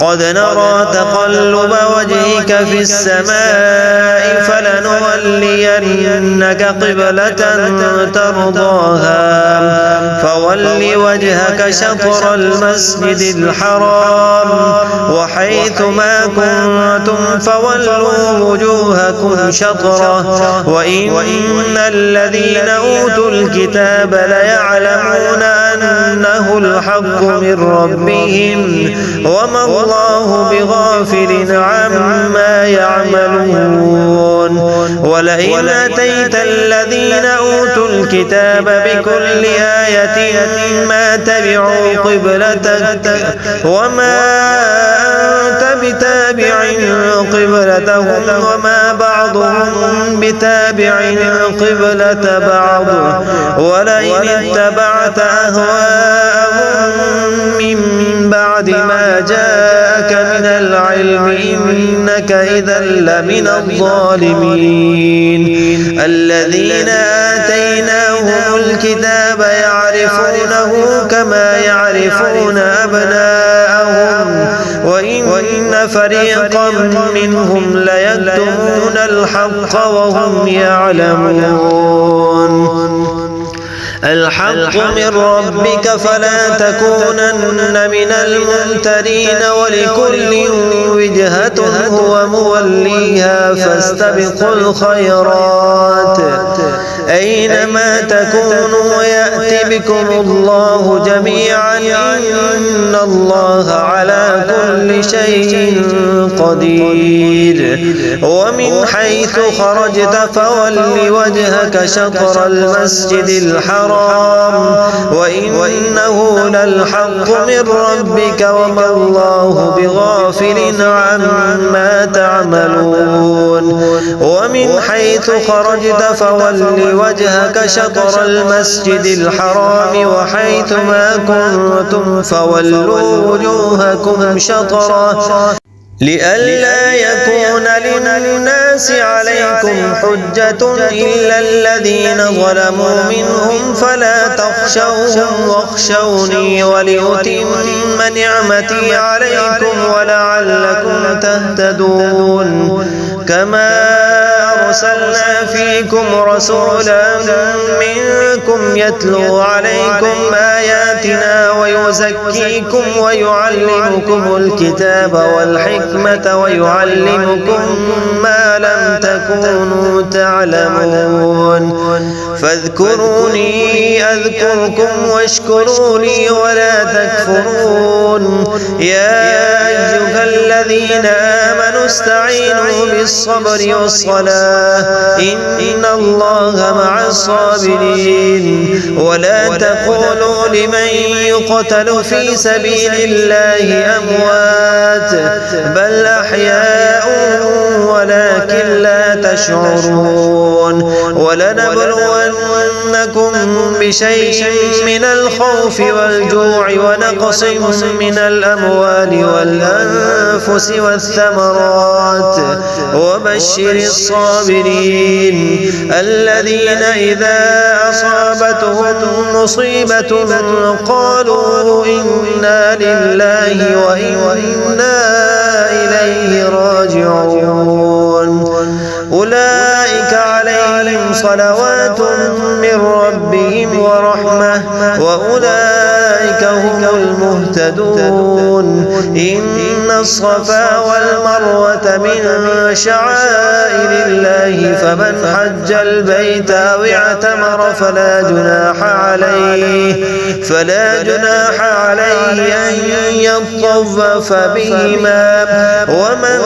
Speaker 1: قد نرى تقلب وجهك في السماء فلنولينك قبلة ترضاها فول وجهك شطر المسجد الحرام وحيث ما كنتم فولوا وجوهكم شطره وإن الذين أوتوا الكتاب ليعلمون أنه الحق من ربهم وما الله بغافل عما يعملون ولئن أتيت الذين أوتوا الكتاب بكل آية ما تبعوا قبلتك وما أنت بتابع قبلتهم وما بعضهم بتابع قبلة بعض ولئن اتبعت أهواءهم من بعد ما جاءك من العلم إنك إذا لمن الظالمين الذين آتيناهم الكتاب يعرفونه كما يعرفون أبناءهم وإن فريقا منهم ليكتمون الحق وهم يعلمون الحق من ربك فلا تكونن من الممترين ولكل وجهة هو موليها فاستبقوا الخيرات أينما تكونوا يأت بكم الله جميعا إن الله على كل شيء قدير ومن حيث خرجت فول وجهك شطر المسجد الحرام وإنه للحق من ربك وما الله بغافل عما تعملون ومن حيث خرجت فول وجهك شطر المسجد الحرام وحيث ما كنتم فولوا وجوهكم شطره لئلا يكون للناس عليكم حجة إلا الذين ظلموا منهم فلا تخشوهم واخشوني ولأتم نعمتي عليكم ولعلكم تهتدون كما أرسلنا فيكم رسولا منكم يتلو عليكم آياتنا ويزكيكم ويعلمكم الكتاب والحكمة ويعلمكم ما لم تكونوا تعلمون فاذكروني أذكركم واشكروا لي ولا تكفرون يا أيها الذين آمنوا استعينوا بالصبر والصلاة إن الله مع الصابرين ولا تقولوا لمن يقتل في سبيل الله أموات بل أحياء ولكن لا تشعرون ولنبلونكم بشيء من الخوف والجوع ونقص من الأموال والأنفس والثمرات وبشر الصابرين الذين إذا أصابتهم مصيبة قالوا إنا لله وإنا إليه راجعون أولئك عليهم صلوات من ربهم ورحمة وأولئك هم المهتدون إن الصفا والمروة من شعائر الله فمن حج البيت أو اعتمر فلا جناح عليه أن يطوف بهما ومن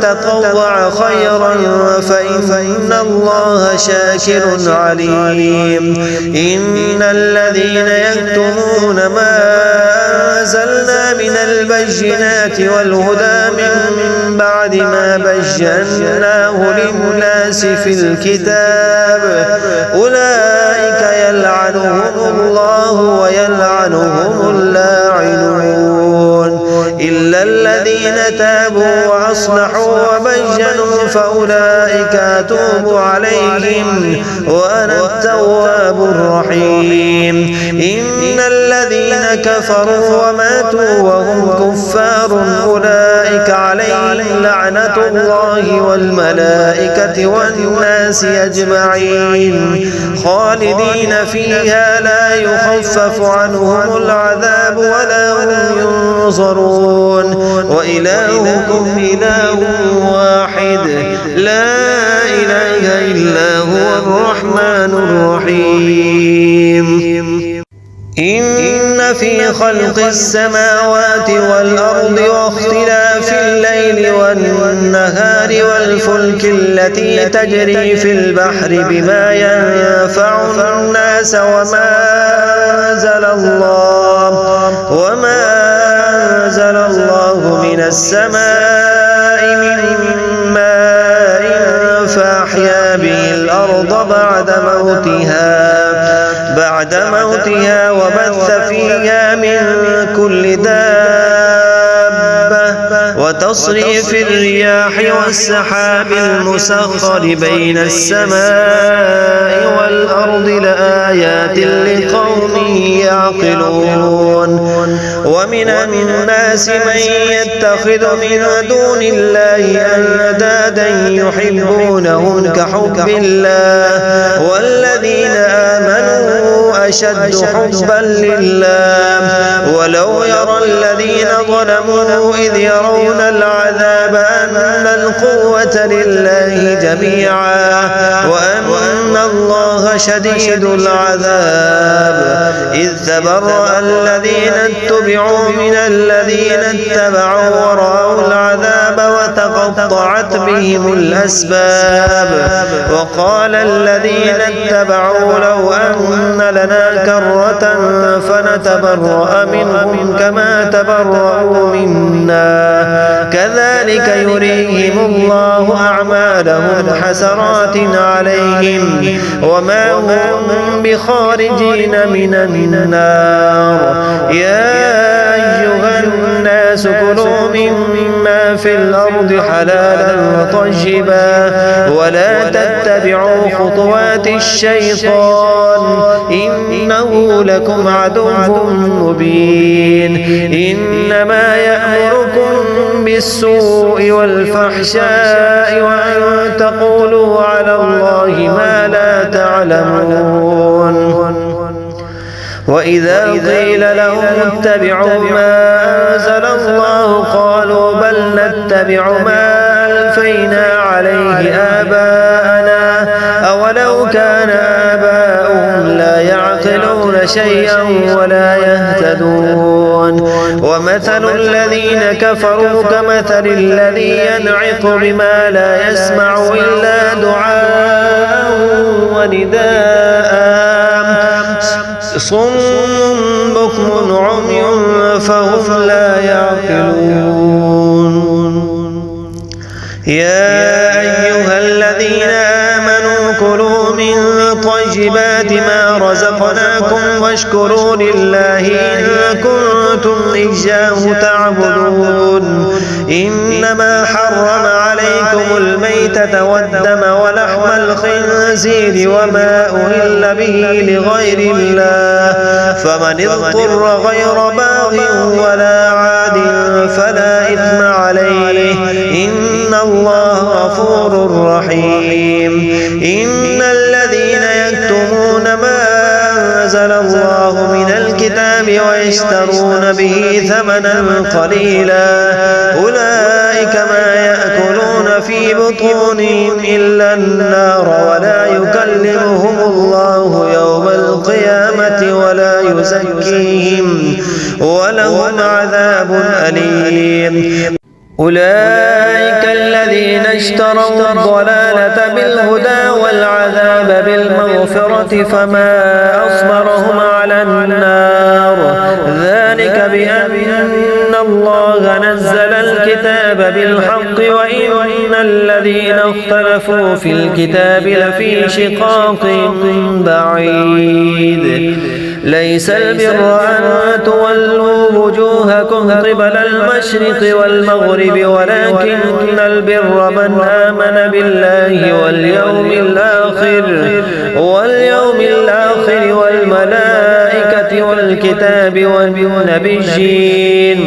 Speaker 1: تطوع خيرا فإن الله شاكر عليم إن الذين يكتمون ما أنزلنا من البينات والهدى من بعد ما بيناه للناس في الكتاب أولئك يلعنهم الله ويلعنهم اللاعنون إلا الذين تابوا وأصلحوا وبينوا فأولئك أتوب عليهم وأنا التواب الرحيم إن الذين كفروا وماتوا وهم كفار أولئك عليهم لعنة الله والملائكة والناس أجمعين خالدين فيها لا يخفف عنهم العذاب ولا هم ينظرون وإلهكم إله واحد لا إله إلا هو الرحمن الرحيم إن في خلق السماوات والأرض واختلاف الليل والنهار والفلك التي تجري في البحر بما ينفع الناس وما أنزل الله من السماء من ماء فأحيا به الأرض بعد موتها وبث فيها من كل دابة وتصريف الرياح والسحاب المسخر بين السماء والأرض لآيات لقوم يعقلون ومن الناس من يتخذ من دون الله أندادا يحبونهم كحب الله والذين آمنوا أشد حبا لله ولو يرى الذين ظلموا إذ يرون العذاب أن القوة لله جميعا وأن الله شديد العذاب. إذ تبرأ الذين اتبعوا من الذين اتبعوا ورأوا العذاب وتقطعت بهم الأسباب. وقال الذين اتبعوا لو أن لنا كرة فنتبرأ منهم كما تبرأوا منا كذلك يريهم الله أعمالهم حسرات عليهم وما هم بخارجين من النار. يا أيها الناس كلوا مما في الأرض حلالا طيبا ولا تتبعوا خطوات الشيطان إنه لكم عدو مبين. إنما يأمركم بالسوء والفحشاء وأن تقولوا على الله ما لا تعلمون. وإذا قيل لهم اتبعوا ما أنزل الله قالوا بل نتبع ما ألفينا عليه آباءنا أولو كان آباؤهم لا يعقلون شيئا ولا يهتدون. ومثل الذين كفروا كمثل الذي ينعق بما لا يسمع إلا دعاء ونداء صم بكم عمي فهم لا يعقلون. يا أيها الذين آمنوا كلوا من طيبات ما رزقناكم واشكروا لله إن كنتم إياه تعبدون. إنما حرم عليكم الميتة والدم ولحم الخنزير وما أهل به لغير الله فمن اضطر غير باغ ولا عاد فلا إثم عليه إن الله غفور رحيم. إن الذين يكتمون ما أنزل الله من الكتاب ويشترون به ثمنا قليلا أولئك ما يأكلون في بطونهم إلا النار ولا يكلمهم الله يوم القيامة ولا يزكيهم ولهم عذاب أليم. أولئك الذين اشتروا الضلالة بالهدى والعذاب بالمغفرة فما أصبرهم على النار ذلك بأن الله نزل الكتاب بالحق وإن الذين اختلفوا في الكتاب لفي شقاق بعيد. ليس البر أن تولوا وجوهكم قبل المشرق والمغرب ولكن البر من آمن بالله واليوم الآخر والملائكة والكتاب والنبيين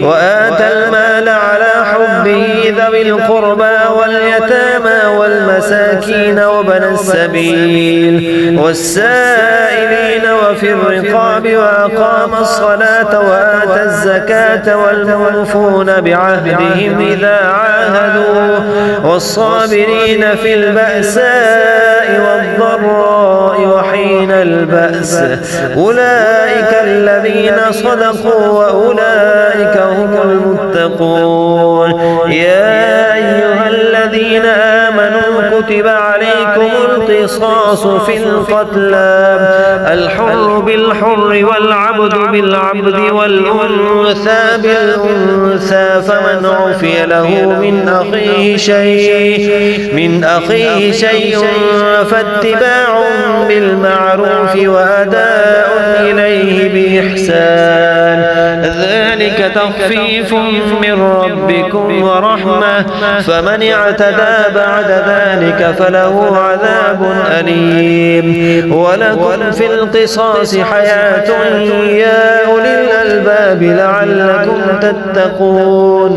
Speaker 1: وآتى المال على حبه ذوي القربى واليتامى والمساكين وابن السبيل والسائلين وفي الرقاب وأقام الصلاة وآتى الزكاة والموفون بعهدهم إذا عاهدوا والصابرين في البأساء والضراء وحين البأس أولئك الذين صدقوا وأولئك هم المتقون. يا أيها الذين آمنوا كتب عليكم القصاص في القتلى الحر بالحر والعبد بالعبد والأنثى بالأنثى فمن عفي له من أخيه شيء فاتباع بالمعروف وأداء إليه بإحسان ذلك تخفيف من ربكم ورحمة فمن اعتدى بعد ذلك فله عذاب أليم. ولكم في القصاص حياة يا أولي الألباب لعلكم تتقون.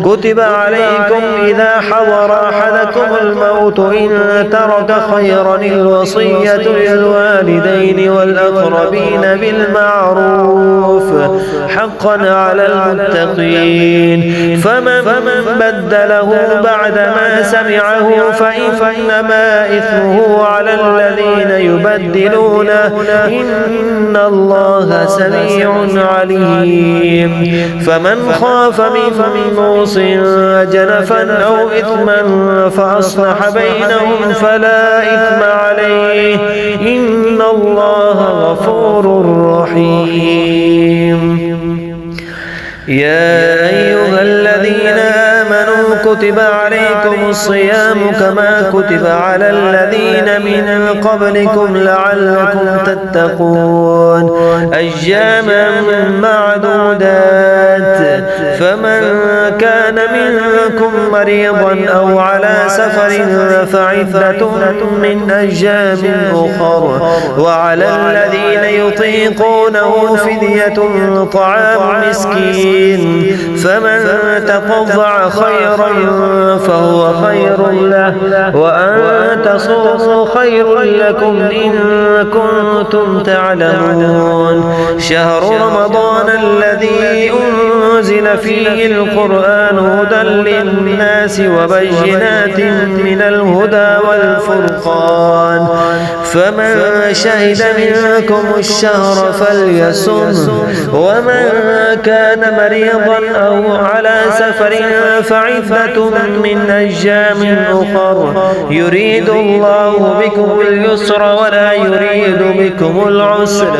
Speaker 1: كتب عليكم إذا حضر أحدكم الموت إن ترك خيرا الوصية للوالدين والأقربين بالمعروف حقا على المتقين فمن بدله بعدما سمعه فإنما إثمه على الذين يبدلونه إن الله سميع عليم. فمن خاف من موص جنفا أو إثما فأصلح بينهم فلا إثم عليه إن الله غفور رحيم. يا أيها الذين آمنوا كتب عليكم الصيام كما كتب على الذين من قبلكم لعلكم تتقون أياما معدودات فمن كان منكم مريضا أو على سفر فعدة من أيام أخر وعلى الذين يطيقونه فدية طعام مسكين فمن تطوع خيرا فهو خير له وأن تصوموا خير لكم إن كنتم تعلمون. شهر رمضان الذي أنزل فيه القرآن هدى للناس وبينات من الهدى والفرقان فمن شهد منكم الشهر فليصم ومن كان مريضا أو على سفر فعدة من أيام أخر يريد الله بكم اليسر ولا يريد بكم العسر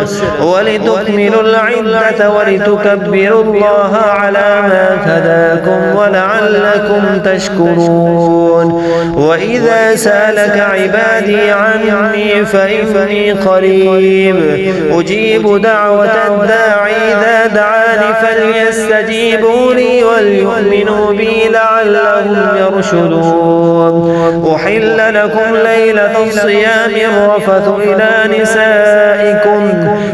Speaker 1: ولتكملوا العدة ولتكبروا الله على ما هداكم ولعلكم تشكرون. وإذا سألك عبادي عني فإني قريب أجيب دعوة الداعي إذا دعاني فليستجيبوا لي وليؤمنوا بي لعلهم يرشدون. أحل لكم ليلة الصيام الرفث إلى نسائكم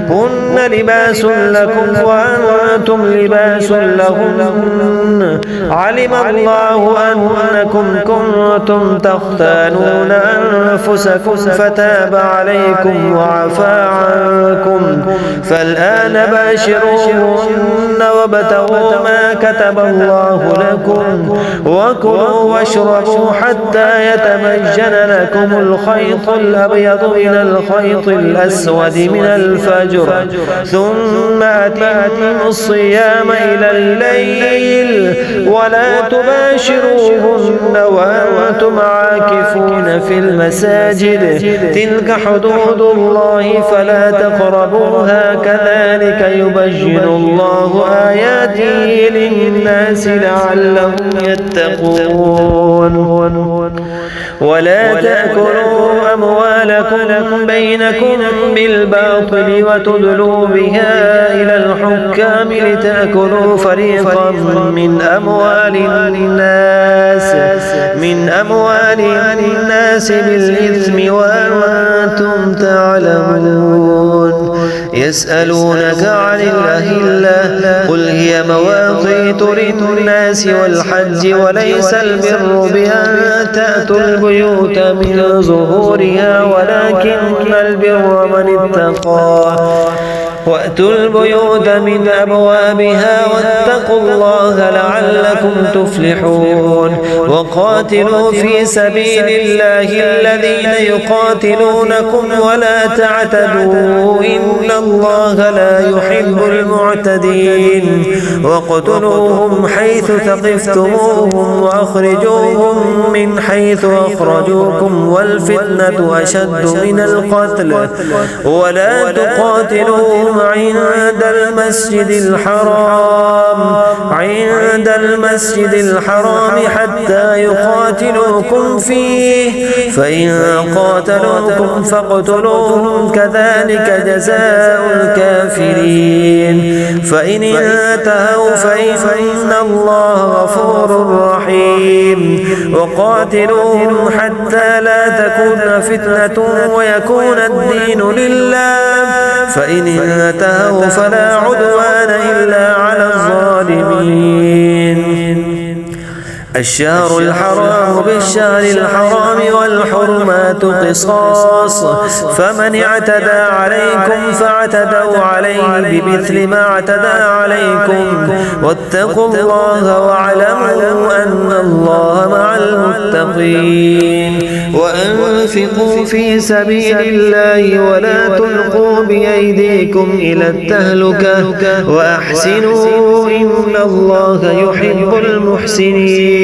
Speaker 1: هن لباس لكم وأنتم لباس لهن علم الله أنكم كنتم تختانون أنفسكم فتاب عليكم وعفى عنكم فالآن باشروهن وابتغوا ما كتب الله لكم وكلوا واشربوا حتى يتبين لكم الخيط الأبيض من الخيط الأسود من الفجر ثم أتموا الصيام إلى الليل ولا تباشروهن وأنتم عاكفون في المساجد تلك حدود الله فلا تقربوها كذلك يبين الله آياته للناس لعلهم يتقون. ولا تأكلوا أموالكم بينكم بالباطل وتدلوا بها إلى الحكام لتأكلوا فريقا من أموال الناس بالإثم وأنتم تعلمون. يسألونك عن الأهلة قل هي مواقيت للناس والحج وليس البر بأن تأتوا البيوت من ظهورها ولكن البر من اتقى وأتوا البيوت من أبوابها واتقوا الله لعلكم تفلحون. وقاتلوا في سبيل الله الذين يقاتلونكم ولا تعتدوا إن الله لا يحب المعتدين. واقتلوهم حيث ثقفتموهم وأخرجوهم من حيث أخرجوكم والفتنة أشد من القتل ولا تقاتلوهم عند المسجد الحرام حتى يقاتلوكم فيه فإن قاتلوكم فاقتلوهم كذلك جزاء الكافرين. فإن انتهوا فإن الله غفور رحيم. وقاتلوهم حتى لا تكون فتنة ويكون الدين لله فإن انتهوا فلا عدوان إلا على الظالمين. الشهر الحرام بالشهر الحرام والحرمات قصاص، فمن اعتدى عليكم فاعتدوا عليه بمثل ما اعتدى عليكم، واتقوا الله واعلموا أن الله مع المتقين. وأنفقوا في سبيل الله ولا تلقوا بأيديكم إلى التهلكة وأحسنوا إن الله يحب المحسنين.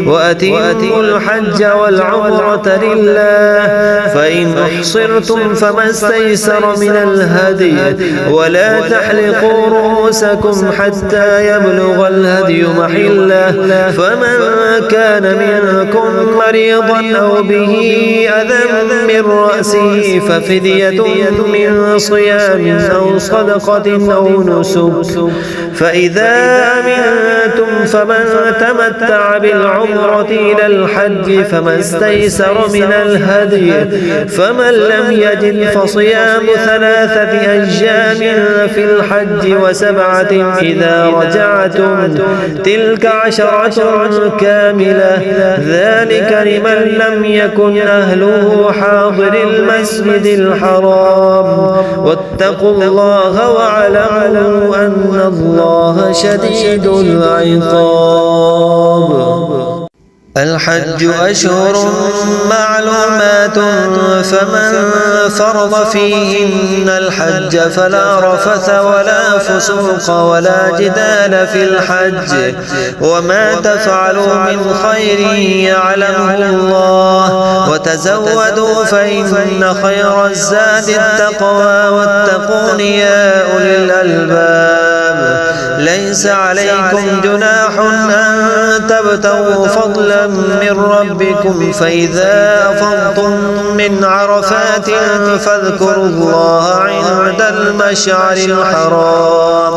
Speaker 1: وأتموا الحج والعمرة لله، فإن أحصرتم فما استيسر من الهدي، ولا تحلقوا رؤوسكم حتى يبلغ الهدي محله، فمن كان منكم مريضا أو به أذى من رأسه ففدية من صيام أو صدقة أو نسك، فإذا أمنتم فمن تمتع بالعمرة إلى الحج فما استيسر من الهدي، فمن لم يجد فصيام 3 أيام في الحج و7 إذا رجعتم، تلك 10 كاملة، ذلك لمن لم يكن أهله حاضر المسجد الحرام. واتقوا الله واعلموا أن الله شديد العقاب. الحج أشهر معلومات، فمن فرض فيهن الحج فلا رفث ولا فسوق ولا جدال في الحج، وما تفعلوا من خير يعلمه الله، وتزودوا فإن خير الزاد التقوى واتقون يا أولي الألباب. ليس عليكم جناح أن تبتغوا فضلا من ربكم، فإذا أفضتم من عرفات فاذكروا الله عند المشعر الحرام،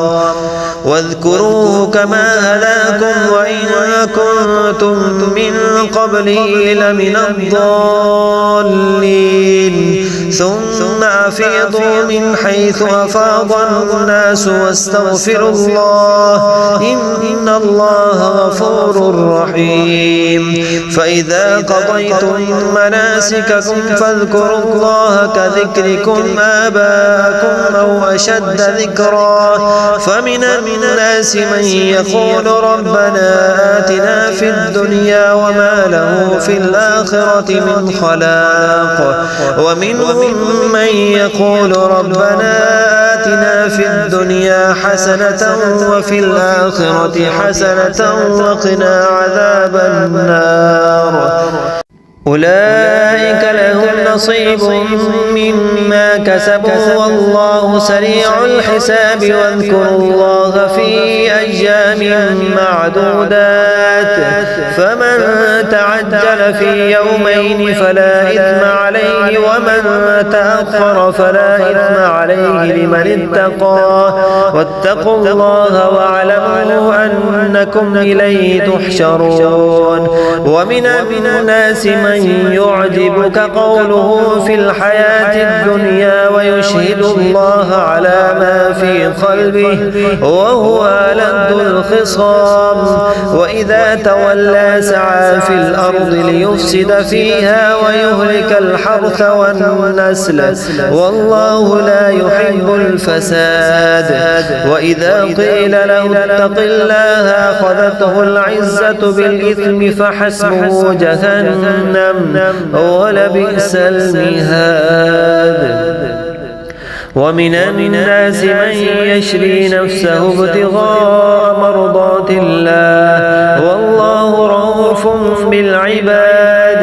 Speaker 1: واذكروه كما هداكم وإن كنتم من قبله لمن الضالين. ثم أفيضوا من حيث أفاض الناس واستغفروا الله إن الله غفور رحيم. فإذا قضيتم مناسككم فاذكروا الله كذكركم آباءكم أو أشد ذكرا، فمن الناس من يقول ربنا آتنا في الدنيا وما له في الآخرة من خلاق، ومنهم من يقول ربنا آتنا في الدنيا حسنة وفي الآخرة حسنة وقنا عذاب النار. أولئك لهم نصيب مما كسبوا والله سريع الحساب. واذكروا الله في أيام معدودات، فمن تعجل في يومين فلا إثم عليه، ومن تأخر فلا إثم عليه لمن اتقى. واتقوا الله واعلموا أنكم إليه تحشرون. ومن الناس من يعجبك قوله في الحياة الدنيا ويشهد الله على ما في قلبه وهو ألد الخصام، وإذا تولى سعى في الأرض ليفسد فيها ويهلك الحرث والنسل، والله لا يحب الفساد. وإذا قيل له اتق الله أخذته العزة بالإثم فحسبه جهنم ولبئس المهاد. ومن الناس من يشري نفسه ابتغاء مرضات الله والله رؤوف بالعباد.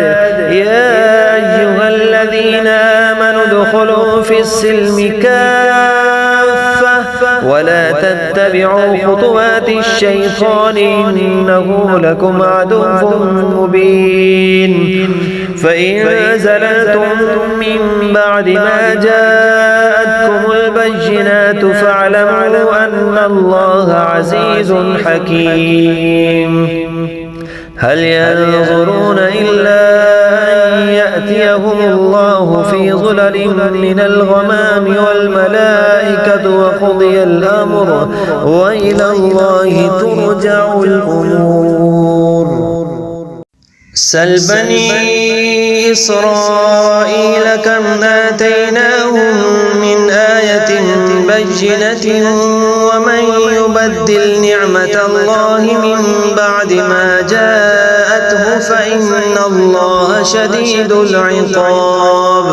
Speaker 1: يا أيها الذين آمنوا ادخلوا في السلم كافة ولا تتبعوا خطوات الشيطان إنه لكم عدو مبين. فإن زللتم من بعد ما جاءتكم البينات فاعلموا أن الله عزيز حكيم. هل ينظرون إلا أن يأتيهم الله في ظلل من الغمام والملائكة وقضي الأمر وإلى الله ترجع الأمور. سل بني إسرائيل كم آتيناهم من آية بينة ومن يبدل نعمة الله من بعد ما جاءته فإن الله شديد العقاب.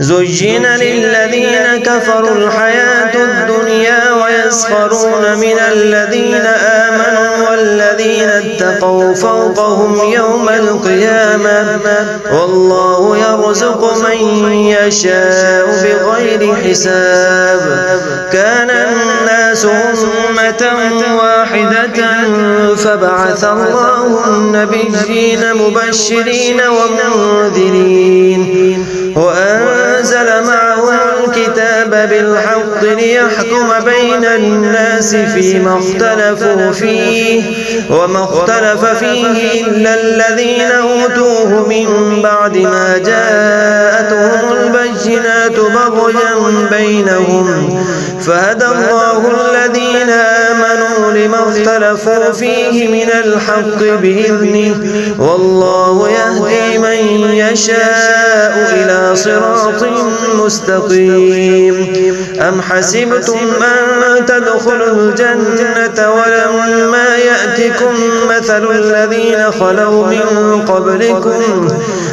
Speaker 1: زين للذين كفروا الحياة الدنيا ويسخرون من الذين آمنوا والذين اتقوا فوقهم يوم القيامة والله يرزق من يشاء بغير حساب. كان الناس أمة واحدة فبعث الله النبيين مبشرين ومنذرين وأنزل معهم الكتاب بالحق ليحكم بين الناس فيما اختلفوا فيه وما اختلف فيه إلا الذين أوتوه من بعد ما جاءتهم البينات بغيا بينهم فهدى الله الذين آمنوا لما اختلفوا فيه من الحق بإذنه والله يهدي من يشاء إلى صراط مستقيم. أم حسبتم أن تدخلوا الجنة ولما يأتكم مثل الذين خلوا من قبلكم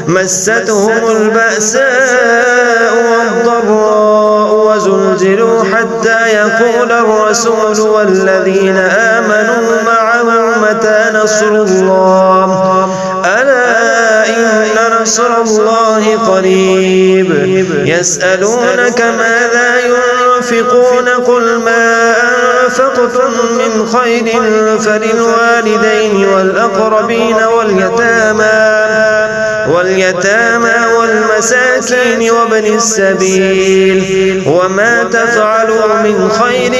Speaker 1: مستهم البأساء والضراء وزلزلوا حتى يقول الرسول والذين آمنوا معه متى نصر الله ألا إن نصر الله قريب. يسألونك ماذا ينفقون قل ما أنفقتم من خير فللوالدين والأقربين واليتامى والمساكين وابن السبيل وما تفعلوا من خير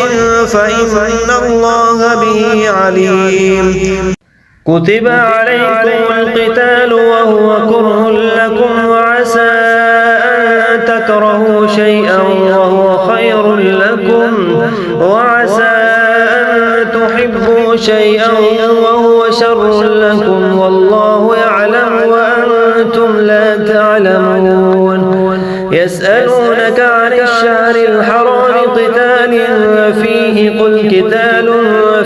Speaker 1: فإن الله به عليم. كتب عليكم القتال وهو كره لكم وعسى أن تكرهوا شيئا وهو خير لكم وعسى أن تحبوا شيئا وهو شر لكم والله يعلم وأنتم لا تعلمون. يسألونك عن الشهر الحرام قتال فيه قل قتال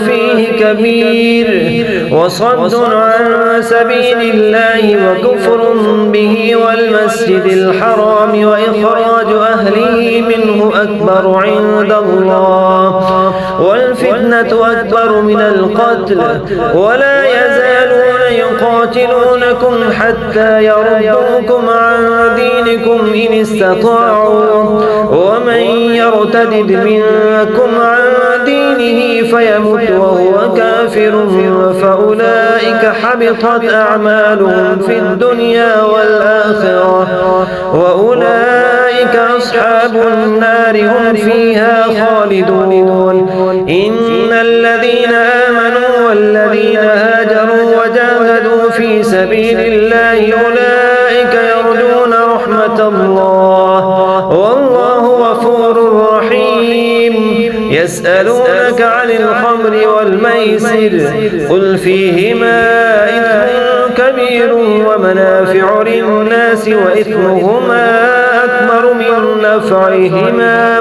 Speaker 1: فيه كبير وصد عن سبيل الله وكفر به والمسجد الحرام وإخراج أهله منه أكبر عند الله والفتنة أكبر من القتل ولا يزالون يقاتلونكم حتى يردوكم عن دينكم إن استطاعوا ومن يرتد منكم عن دينه فيمت وهو كافر فأولئك حبطت أعمالهم في الدنيا والآخرة وأولئك أصحاب النار هم فيها خالدون. إن الذين آمنوا والذين هاجروا وجاهدوا في سبيل الله أولئك يرجون رحمة الله والله غفور رحيم. يسألونك عن الخمر والميسر قل فيهما إثم كبير ومنافع للناس وإثمهما أكبر من نفعهما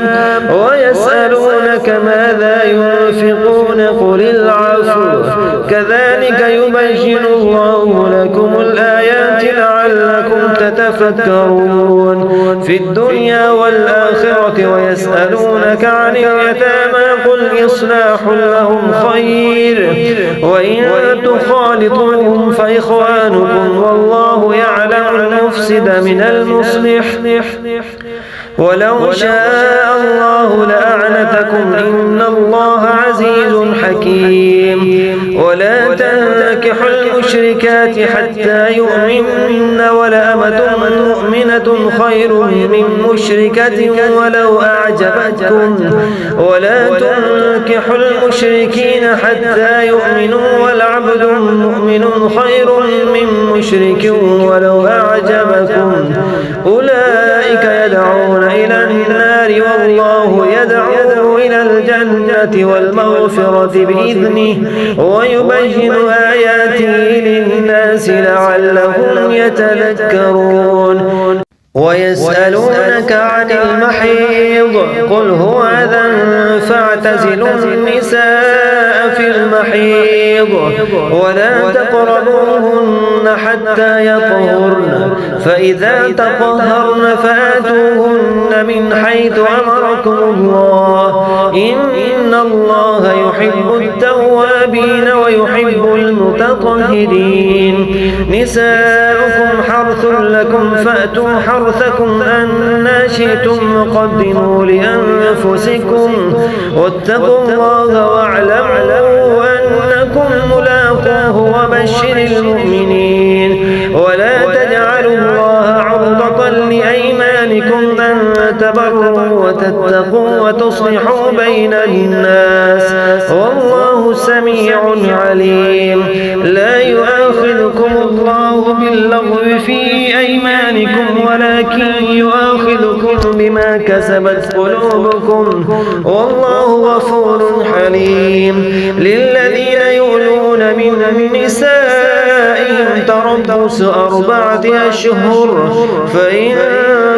Speaker 1: ويسألونك ماذا ينفقون قل العفو كذلك يبين الله لكم الآيات لعلكم تتفكرون في الدنيا والآخرة. ويسألونك عن اليتامى قل إصلاح لهم خير وإن تخالطوهم فإخوانكم والله يعلم المفسد من المصلح ولو شاء الله لأعنتكم إن الله عزيز حكيم. ولا تنكحوا المشركات حتى يؤمنن ولأمة مؤمنة خير من مشركة ولو أعجبتكم ولا تنكحوا المشركين حتى يؤمنوا ولعبد مؤمن خير من مشرك ولو أعجبكم أولئك يدعون إلى النار والله يدعو إلى الجنة والمغفرة بإذنه ويبين آياته للناس الناس لعلهم يتذكرون ويسألونك عن المحيض قل هو أذى فاعتزلوا النساء في المحيض ولا تقربوهن حتى يطهرن فإذا تطهرن فآتوهن من حيث أمركم الله إن الله يحب التوابين ويحب المتطهرين نساؤكم حرث لكم فأتوا حرثكم أنى شئتم وقدموا لأنفسكم واتقوا الله واعلموا أنكم ملاقوه وبشر المؤمنين ولا تجعلوا الله عرضة لأيمانكم أن تبروا وتتقوا وتصلحوا بين الناس والله سميع عليم لا يؤاخذكم الله باللغو في أيمانكم ولكن يؤاخذكم بما كسبت قلوبكم والله غفور حليم للذين يؤلون من نسائهم تربص 4 أشهر فإن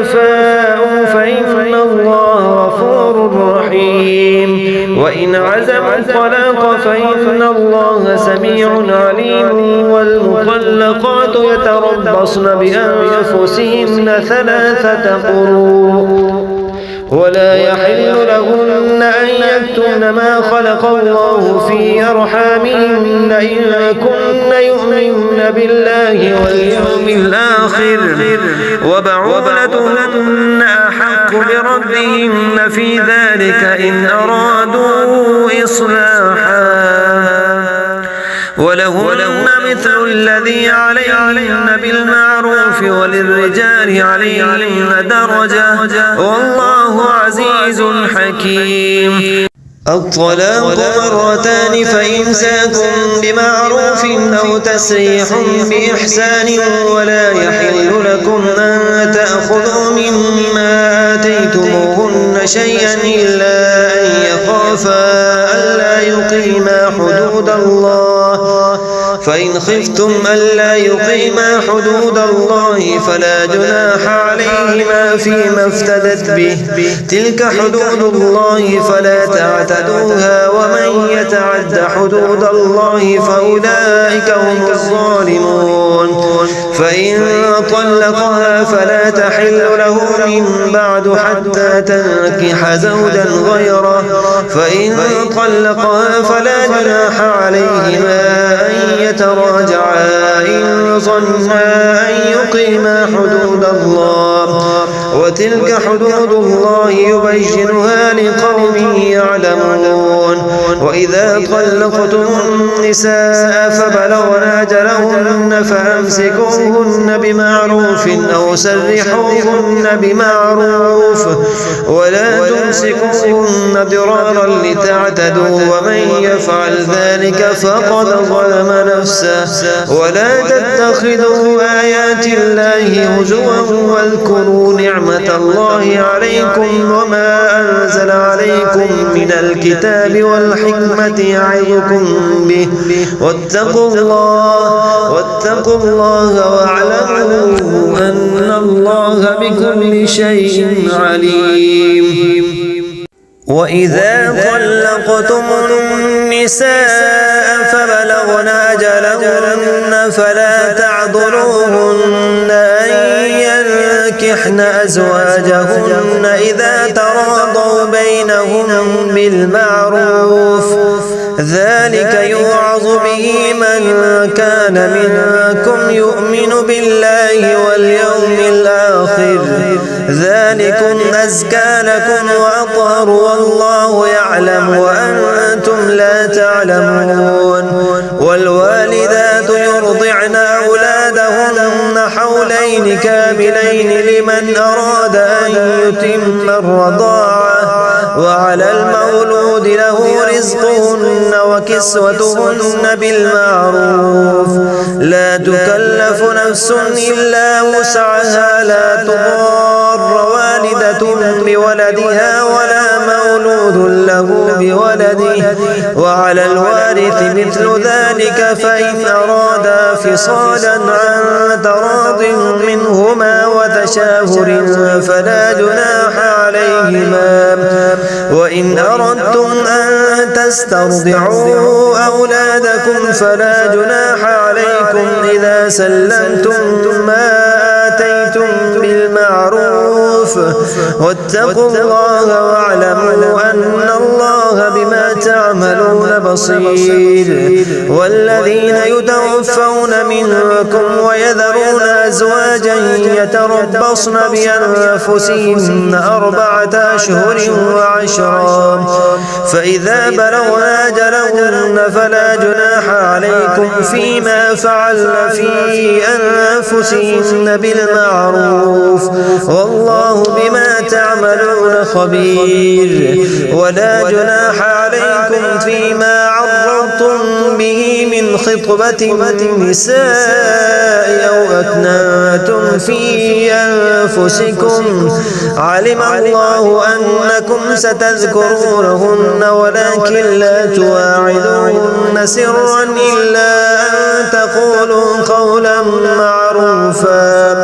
Speaker 1: فاءوا فإن الله غفور رحيم وإن عزموا الطلاق فإن الله سميع عليم والمطلقات يتربصن بأنفسهن 3 قروء ولا يحل لهن أن يكتمن ما خلق الله في أرحامهن إن كن يؤمن بالله واليوم الآخر وبعولتهن أحق بردهن في ذلك إن أرادوا إصلاحا ولهن مثل الذي عليهن بالمعروف وللرجال عليهن درجة والله عزيز حكيم الطلاق 2 فإمساك بمعروف أو تسريح بإحسان ولا يحل لكم أن تأخذوا مما آتيتموهن شيئا إلا أن يخافا ألا يقيما حدود الله فإن خفتم ألا يقيما حدود الله فلا جناح عليهما فيما افتدت به تلك حدود الله فلا تعتدوها ومن يتعد حدود الله فأولئك هم الظالمون فإن طلقها فلا تحل له من بعد حتى تنكح زوجا غيره فإن طلقها فلا جناح عليهما أن يتراجعا إن ظنا أن يقيما حدود الله وتلك حدود الله يبينها لقوم يعلمون وإذا طلقتم النساء فبلغن أجلهن فأمسكوهن بمعروف أو سرحوهن بمعروف ولا تمسكوهن ضرارا لتعتدوا ومن يفعل ذلك فقد ظلم نفسه ولا تتخذوا آيات الله هزوا واذكروا نعمة الله عليكم وما أنزل عليكم من الكتاب والحكمة يعظكم به واتقوا الله واعلموا أن الله بكل شيء عليم وإذا طلقتم النساء فبلغن أجلهن فلا تعضلوهن أن ينكحن أزواجهن إذا تراضوا بينهم بالمعروف ذلك يوعظ به من كان منكم يؤمن بالله واليوم الآخر ذلكم أزكى لكم وأطهر والله يعلم وأنتم لا تعلمون والوالدات يرضعن أولادهن حولين كاملين لمن أراد أن يتم الرضاعة وعلى المولود له رزقهن وكسوتهن بالمعروف لا تكلف نفس إلا وسعها لا تضار والدة بولدها ولا مولود له بولده وعلى الوارث مثل ذلك فإن أرادا فصالا عن تراض منهما وتشاور فلا جناح عليهما وإن أردتم أن تسترضعوا أولادكم فلا جناح عليكم إذا سلمتم ما آتيتم بالمعروف واتقوا الله واعلموا أن الله بما تعملون بصير والذين يتوفون منكم ويذرون أزواجا يتربصن بأنفسهن 4 أشهر وعشرا فإذا بلغن أجلهن فلا جناح عليكم فيما فعلن في أنفسهن بالمعروف والله بما تعملون خبير ولا جناح عليكم فيما عرضتم به من خطبة النساء أو أكننتم في أنفسكم علم الله أنكم ستذكرونهن ولكن لا تواعدوهن سرا إلا أن تقولوا قولا معروفا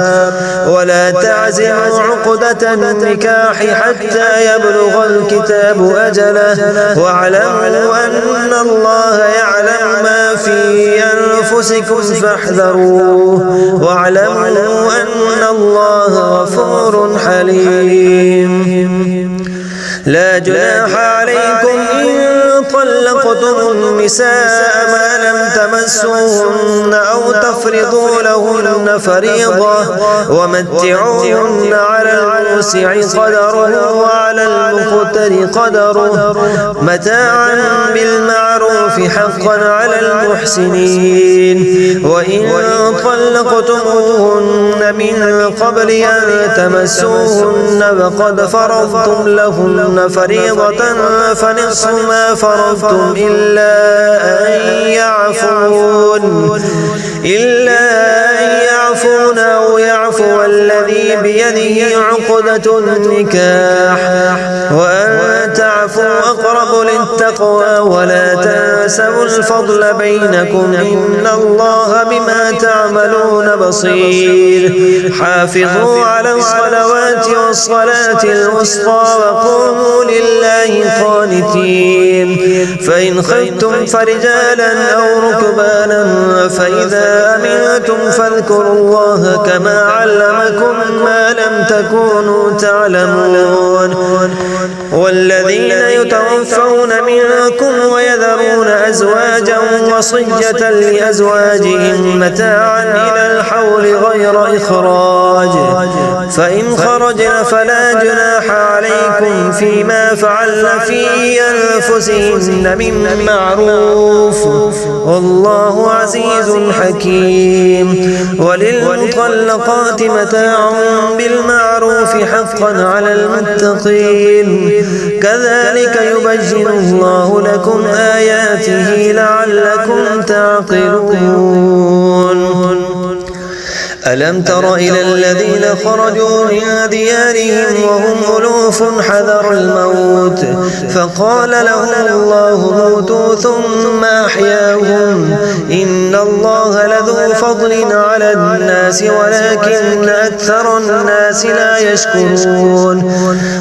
Speaker 1: ولا تعزموا عقدة النكاح حتى يبلغ الكتاب أجله واعلموا أن الله يعلم ما في أنفسكم فاحذروه واعلموا أن الله غفور حليم لا جناح عليكم إن طلقتم النساء ما لم تمسوهن أو تفرضوا لهن فريضة ومتعوهن على الموسع قدره وعلى المقتر قدره متاعا بالمعروف حقا على المحسنين وإن طلقتموهن من قبل أن تمسوهن وقد فرضتم لهن فريضة فنصف ما فرضتم إلا أن يعفون أو يعفو الذي بيده عقدة النكاح وأن تعفوا أقرب للتقوى ولا تنسوا الفضل بينكم إن الله بما تعملون بصير حافظوا على الصلوات والصلاة الوسطى وقوموا لله قانتين فإن خفتم فرجالا أو ركبانا فإذا أمنتم فاذكروا الله كما علمكم ما لم تكونوا تعلمون والذين يتوفون منكم ويذرون أزواجا وصية لأزواجهم متاعا إلى الحول غير إخراج فإن خرجن فلا جناح عليكم فيما فعلن في أنفسهن من معروف والله عزيز حكيم وللمطلقات متاع بالمعروف حقا على المتقين كذلك يبين الله لكم آياته لعلكم تعقلون ألم تر إلى الذين خرجوا من ديارهم وهم ألوف حذر الموت فقال لهم الله موتوا ثم أحياهم إن الله لذو فضل على الناس ولكن أكثر الناس لا يشكرون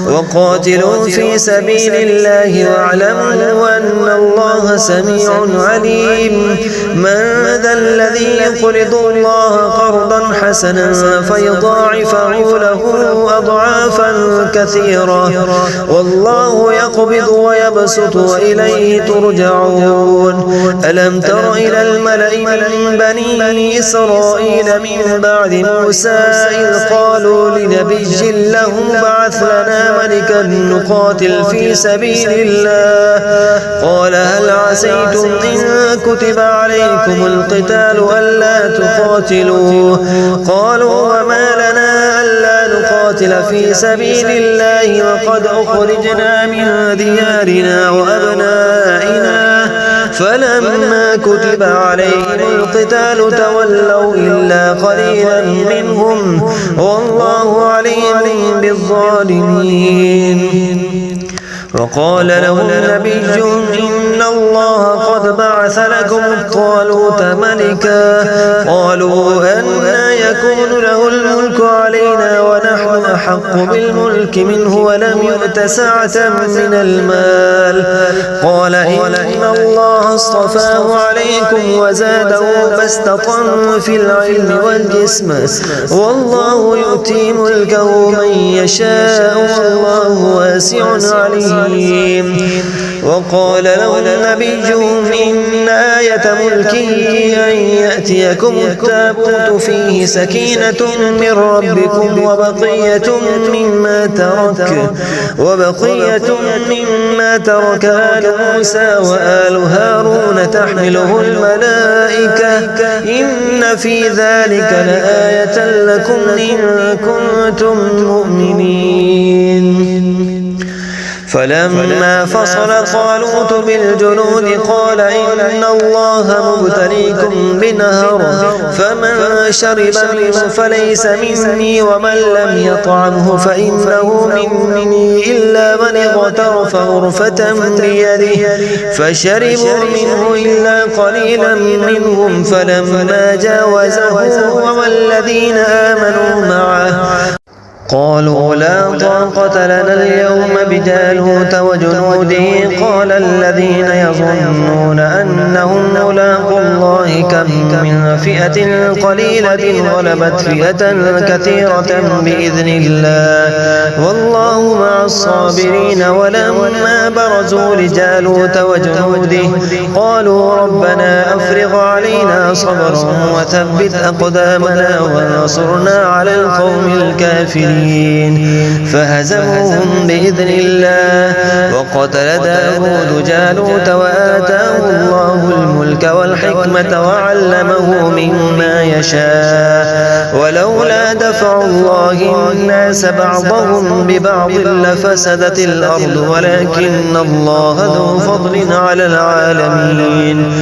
Speaker 1: وقاتلوا في سبيل الله واعلموا أن الله سميع عليم من ذا الذي يقرض الله قرضا حسنا فيضاعفه له أضعافا كثيرة والله يقبض ويبسط وإليه ترجعون ألم تر إلى الملأ من بني إسرائيل من بعد موسى إذ قالوا لنبي لهم بعث لنا ملكا نقاتل في سبيل الله قال هل عسيتم إن كتب عليكم القتال ألا تقاتلوا قالوا وما لنا ألا نقاتل في سبيل الله وقد أخرجنا من ديارنا وأبنائنا فلما كتب عليهم القتال تولوا إلا قليلا منهم والله عليم بالظالمين وقال له النبي إن الله قد بعث لكم طالوت ملكا. قالوا أنى يكون له الملك علينا ونحن أحق بالملك منه ولم يؤت سعة من المال. قال إن الله اصطفاه عليكم وزاده بسطة في العلم والجسم والله يؤتي ملكه من يشاء والله واسع عليم. وقال له النبي إن آية ملكه أن يأتيكم التابوت فيه سكينة من ربكم وبقية مما ترك آل موسى وآل هارون تحمله الملائكة إن في ذلك لآية لكم إن كنتم مؤمنين. فلما فصل طالوت بالجنود قال إن الله مبتليكم بنهر فمن شرب منه فليس مني ومن لم يطعمه فإنه مني إلا من اغترف غرفة بيده فشربوا منه إلا قليلا منهم. فلما جاوزه والذين آمنوا معه قالوا لا طاقة لنا اليوم بجالوت وجنوده. قال الذين يظنون أنهم ملاقو الله كم من فئة قليلة غلبت فئة كثيرة بإذن الله والله مع الصابرين. ولما برزوا لجالوت وجنوده قالوا ربنا أفرغ علينا صبرا وثبت أقدامنا وانصرنا على القوم الكافرين. فهزموهم بإذن الله وقتل داود جالوت وآتاه الله الملك والحكمة وعلمه مما يشاء. ولولا دفع الله الناس بعضهم ببعض لفسدت الأرض ولكن الله ذو فضل على العالمين.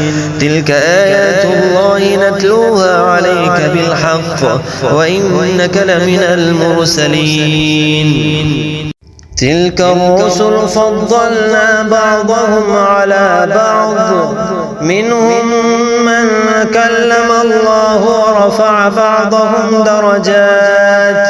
Speaker 1: تلك آيات الله نتلوها عليك بالحق وإنك لمن المرسلين. تلك الرسل فضلنا بعضهم على بعض منهم من كلم الله ورفع بعضهم درجات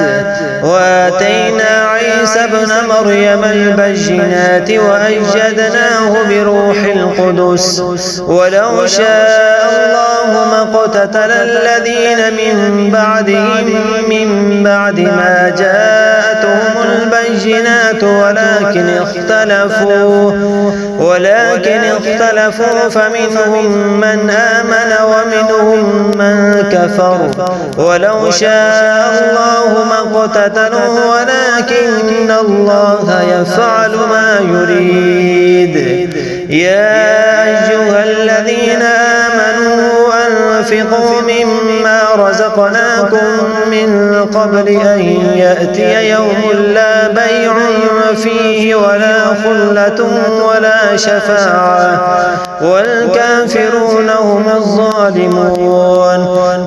Speaker 1: وآتينا عيسى ابن مريم البينات وأيدناه بروح القدس. ولو شاء الله ما اقتتل الذين من بعدهم من بعد ما جاءتهم البينات ولكن اختلفوا فمنهم من آمن ومنهم من كفر. ولو شاء الله ما اقتتلوا ولكن الله يفعل ما يريد. يا أيها الذين آمنوا أنفقوا مما رزقناكم من قبل أن يأتي يوم لا بيع فيه ولا خلة ولا شفاعة والكافرون هم الظالمون.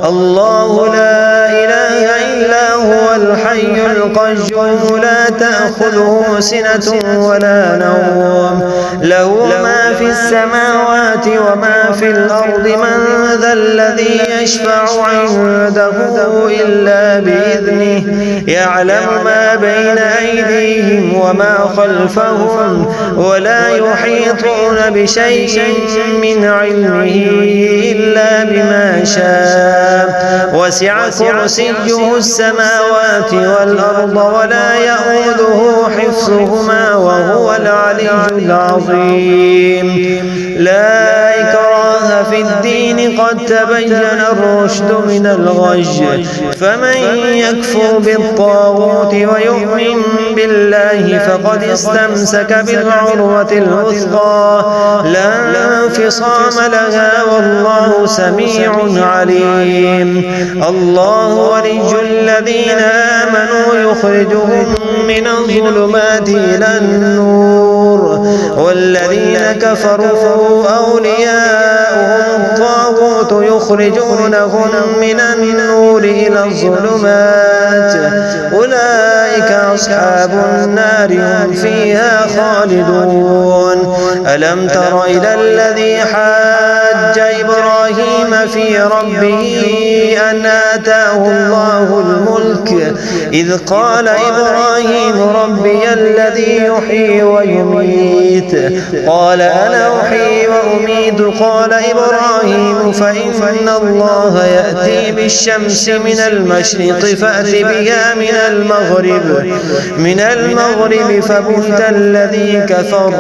Speaker 1: الله لا إله إلا هو الحي القيوم لا تأخذه سنة ولا نوم له ما في السماوات وما في الأرض. من ذا الذي يشفع عنده إلا بإذنه يعلم ما بين أيديهم وما خلفهم ولا يحيطون بشيء من علمه إلا بما شاء. وسع كرسيه السماوات والأرض ولا يؤوده حفظهما وهو العلي العظيم. لا إكراه في الدين قد تبين الرشد من الغي. فمن يكفر بالطاغوت ويؤمن بالله فقد استمسك بالعروة الوثقى لا انفصام لها والله سميع عليم. الله ولي الذين آمنوا يخرجهم من الظلمات إلى النور والذين كفروا أولياؤهم الطاغوت يخرجونهم من النور إلى الظلمات أولئك أصحاب النار هم فيها خالدون ألم تر إلى الذي حاج إبراهيم في ربه أن آتاه الله الملك إذ قال إبراهيم ربي الذي يحيي ويميت قال أنا أحيي وأميت قال إبراهيم فإن الله يأتي بالشمس من المشرق فأت بها من المغرب فبهت الذي كفر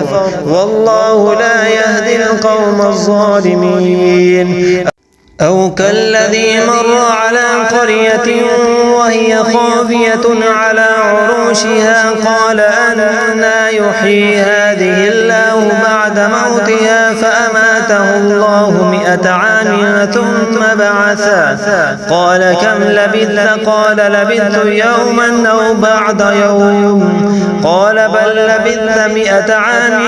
Speaker 1: والله لا يهدي القوم الظالمين أو كالذي مر على قرية وهي خاوية على عروشها قال أنى يحيي هذه الله بعد موتها فأماته الله 100 عام ثم بعثه قال كم لبثت قال لبثت يوما أو بعد يوم قال بل لبثت 100 عام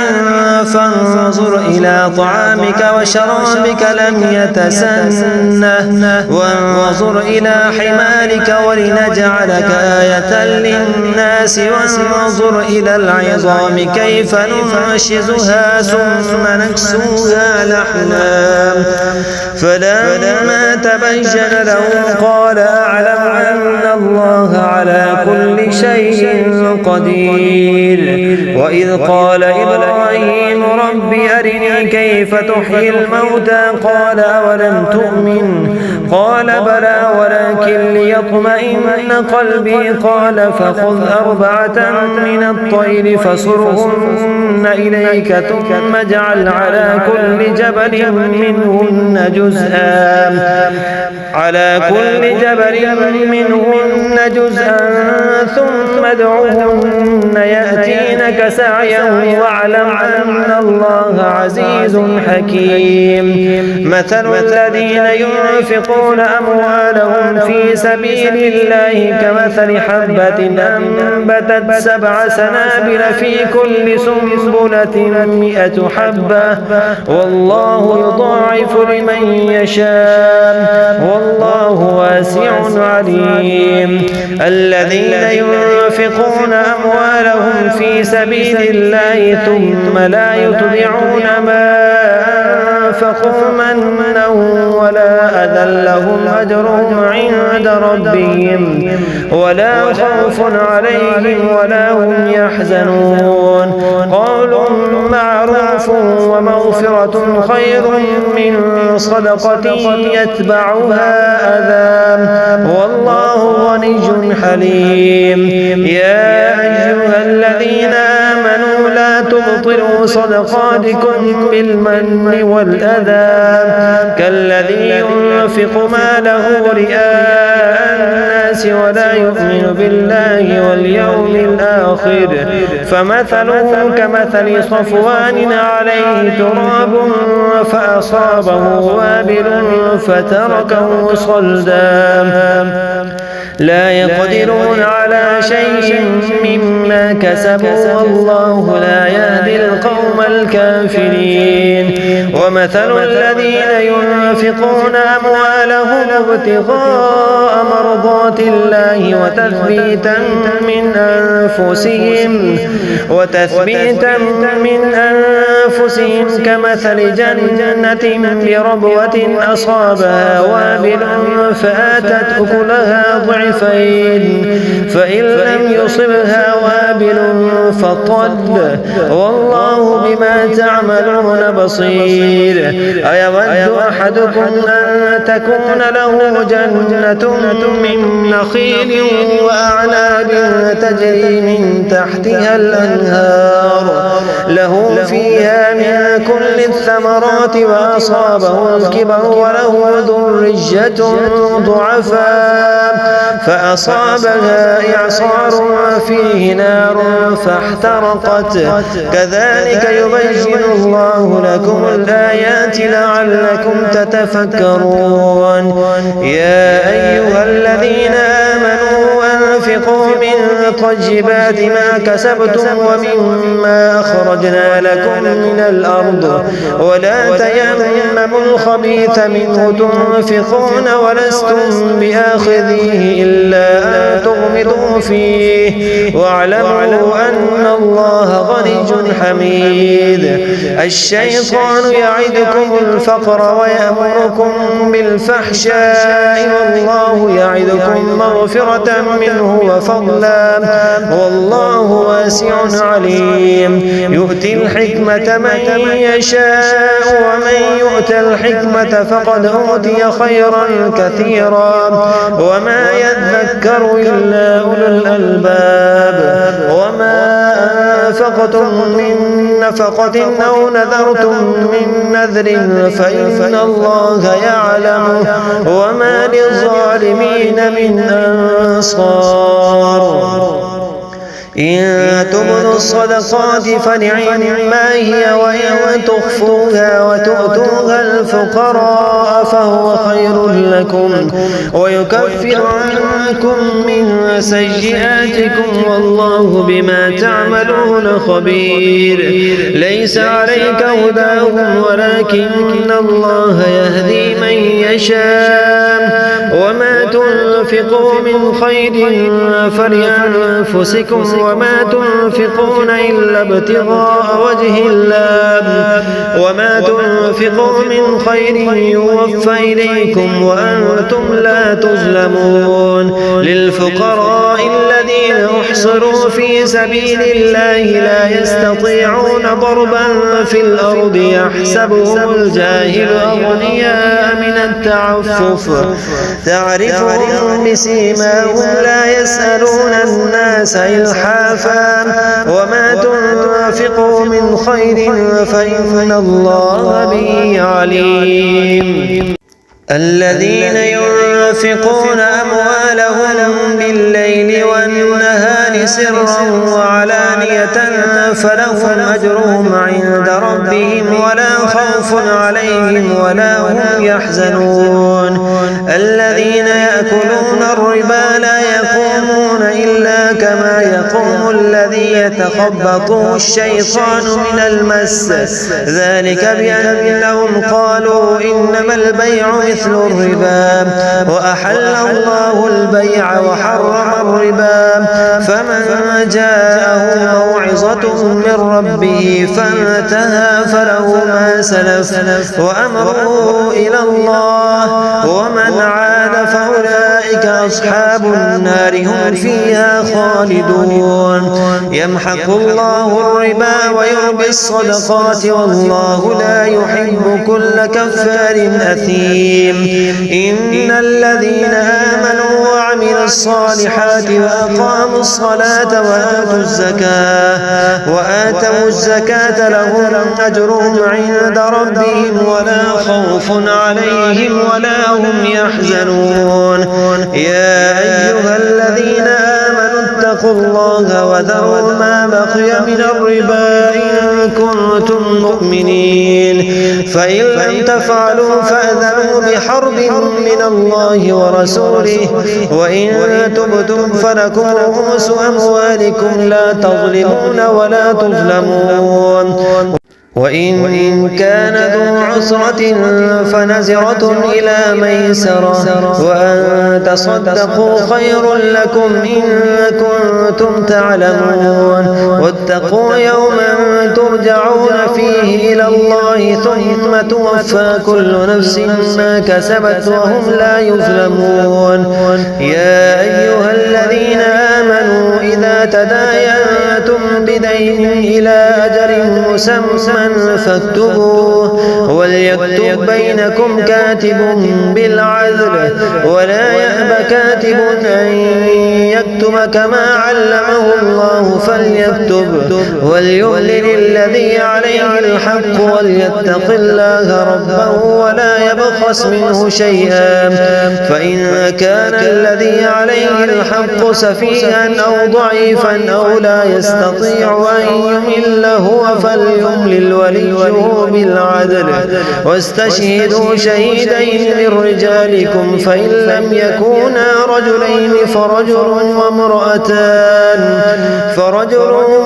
Speaker 1: فانظر إلى طعامك وشرابك لم يتسنه وانظر إلى حمارك ولنجعلك آية للناس وانظر إلى العظام كيف ننشزها ثم نكسوها لحما فلما تبين له قال أعلم أن الله على كل شيء قدير وإذ قال إبراهيم رب أرني كيف تحيي الموتى قال أولم تؤمن قال بلى ولكن ليطمئن قلبي قال فخذ 4 من الطير فصرهن إليك ثم اجعل على كل جبل منهن جزءا ثم ادعهن يأتينك سعيا واعلم أن الله عزيز حكيم مثل الذين ينفقون أموالهم في سبيل الله كمثل حبة أنبتت 7 سنابل في كل سنبلة 100 حبة والله يضاعف لمن يشاء والله واسع عليم الذين ينفقون أموالهم في سبيل الله ثم لا يتبعون ما أنفقوا منا ولا أذى لهم أجرهم عند ربهم ولا خوف عليهم ولا هم يحزنون قول معروف ومغفرة خير من صدقة يتبعها أذى والله غني حليم يا أيها الذين آمنوا لا تبطلوا صدقاتكم بالمن والأذى كالذي ينفق ماله رئاء الناس ولا يؤمن بالله واليوم الآخر فمثله كمثل صفوان عليه تراب فأصابه وابل فتركه صلدا لا يقدرون على شيء مما كسبوا والله لا يهدي القوم الكافرين ومثل الذين ينفقون أموالهم ابتغاء مرضات الله وتثبيتا من أنفسهم كمثل جنة بربوة أصابها وابل فآتت أكلها ضعفين فإن لم يصبها وابل فطل والله بما تعملون بصير أيود أحدكم أن تكون له جنة من نخيل وأعناب تجري من تحتها الأنهار له فيها من كل الثمرات وأصابه الكبر وله ذرية ضعفاء فأصابها إعصار فيه نار فاحترقت كذلك يبين الله لكم الآيات لعلكم تتفكرون يا أيها طيبات ما كسبتم ومما أخرجنا لكم من الأرض ولا تيمموا الخبيث منه تنفقون ولستم بآخذيه إلا أن تغمضوا فيه واعلموا أن الله غني حميد. الشيطان يعدكم الفقر ويأمركم بالفحشاء والله يعدكم مغفرة منه وفضلا والله واسع عليم. يؤتي الحكمة من يشاء ومن يؤت الحكمة فقد أوتي خيرا كثيرا وما يذكر إلا أولو الألباب. وما أنفقتم من نفقة أو نذرتم من نذر فإن الله يعلمه وما للظالمين من أنصار. إن تبدوا الصدقات فنعما هي وإن تخفوها وتؤتوها الفقراء فهو خير لكم ويكفر عنكم من سيئاتكم والله بما تعملون خبير. ليس عليك هداهم ولكن الله يهدي من يشاء وما تنفقوا من خير فلأنفسكم وما تنفقون إلا ابتغاء وجه الله وما تنفقوا من خير يوفى إليكم وأنتم لا تظلمون. للفقراء الذين أحصروا في سبيل الله لا يستطيعون ضربا في الأرض يحسبهم الجاهل أغنياء من التعفف تعرفهم بسيماهم لا يسألون الناس إلحافا وما تنفقوا من خير فإن الله به عليم. الذين ينفقون أموالهم بالليل والنهار سرا وعلانية فلهم أجرهم عند ربهم ولا خوف عليهم ولا هم يحزنون. الذين يأكلون الربا لا يقومون إلا كما يقوم الذي يتخبطه الشيطان من المس ذلك بأنهم قالوا إنما البيع مثل الربا وأحل الله البيع وحرم الربا. فمن جاءه موعظة من ربه فانتهى فله ما سلف وأمره إلى الله ومن عاد فأولئك أصحاب النار هم فيها خالدون. يمحق الله الربا ويربي الصدقات والله لا يحب كل كفار أثيم. إن الذين آمنوا وعملوا الصالحات وأقاموا الصلاة وآتوا الزكاة لهم أجرهم عند ربهم ولا خوف عليهم ولا هم يحزنون. يا أيها الذين آمنوا اتقوا الله وذروا ما بقي من الربا إن كنتم مؤمنين فإن لم تفعلوا فأذنوا بحرب من الله ورسوله وإن تبتم فلكم رؤوس أموالكم لا تظلمون ولا تظلمون. وإن كان ذو عسرة فنزرة إلى ميسرة وأن تصدقوا خير لكم إن كنتم تعلمون. واتقوا يوما ترجعون فيه إلى الله ثم توفى كل نفس ما كسبت وهم لا يظلمون. يا أيها الذين آمنوا إذا تداينتم بدين إلى أجل مسمى فاكتبوه وليكتب بينكم كاتب بالعدل ولا يأب كاتب أن يكتب كما علمه الله فليكتب وليملل الذي عليه الحق وليتق الله ربه ولا يبخس منه شيئا فإن كان الذي عليه الحق سفيها أو ضعيفا أو لا يستطيع يستطيع أن يمل هو فليملل وليه بالعدل واستشهدوا شهيدين من رجالكم فإن لم يكونا رجلين فرجل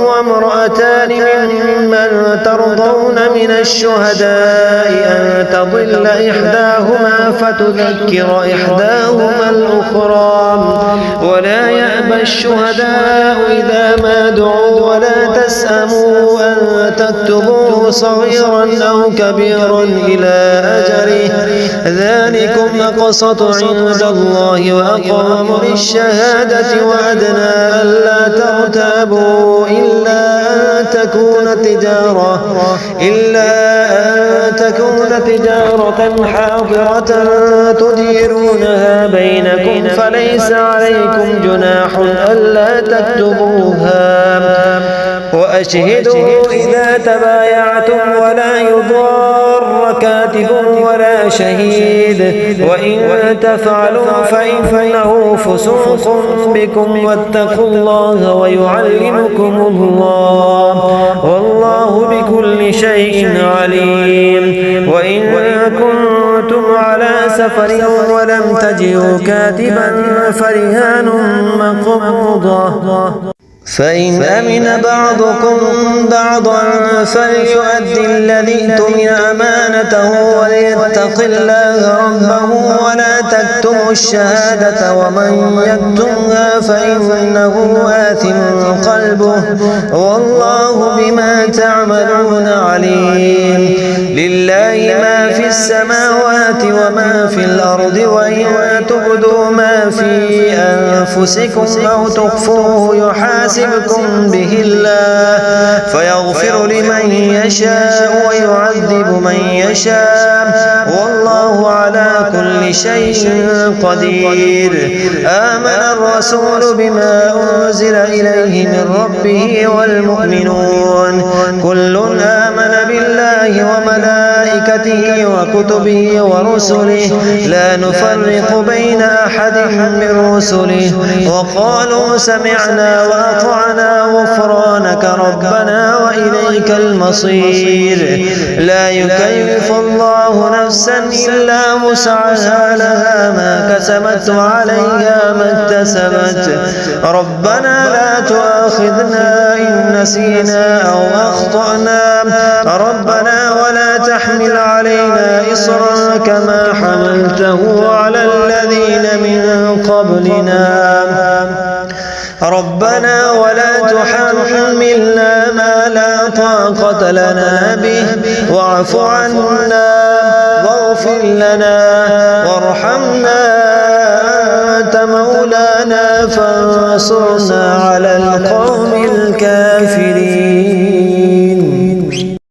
Speaker 1: وامرأتان ممن ترضون من الشهداء أن تضل إحداهما فتذكر إحداهما الأخرى ولا يأبى الشهداء إذا ما دعوا ولا تسأموا أن تكتبوه صغيرا أو كبيرا إلى أجله ذلكم أقسط عند الله وأقوم للشهادة وأدنى ألا ترتابوا إلا أن تكون تجارة حاضرة تديرونها بينكم فليس عليكم جناح ألا تكتبوها وأشهدوا إذا تبايعتم ولا يضار كاتب ولا شهيد وإن تفعلوا فإنه فسوق بكم واتقوا الله ويعلمكم الله والله بكل شيء عليم وإن كنتم على سفر ولم تجدوا كاتبا فرهان مقبوضة فإن أمن بعضكم بعضا فليؤدي الذي اؤتمن أمانته وليتق الله ربه ولا تكتموا الشهادة ومن يكتمها فإنه آثم قلبه والله بما تعملون عليم لله ما في السماوات وما في الأرض وإن تبدوا ما في أنفسكم أو تخفوه يحاسبكم به الله فيغفر لمن يشاء ويعذب من يشاء والله على كل شيء قدير آمن الرسول بما أنزل إليه من ربه والمؤمنون كل آمن بالله وملائكته وكتبه ورسله لا نفرق بين أحد من رسله وقالوا سمعنا وأطعنا غفرانك ربنا وإليك المصير لا يكلف الله نفسا إلا وسعها لها ما كسبت وعليها ما اكتسبت ربنا لا تؤاخذنا إن نسينا أو أخطأنا ربنا ولا تحمل علينا إصرا كما حملته على الذين من قبلنا ربنا ولا تحملنا ما لا طاقة لنا به واعف عنا واغفر لنا وارحمنا أنت مولانا فانصرنا على القوم الكافرين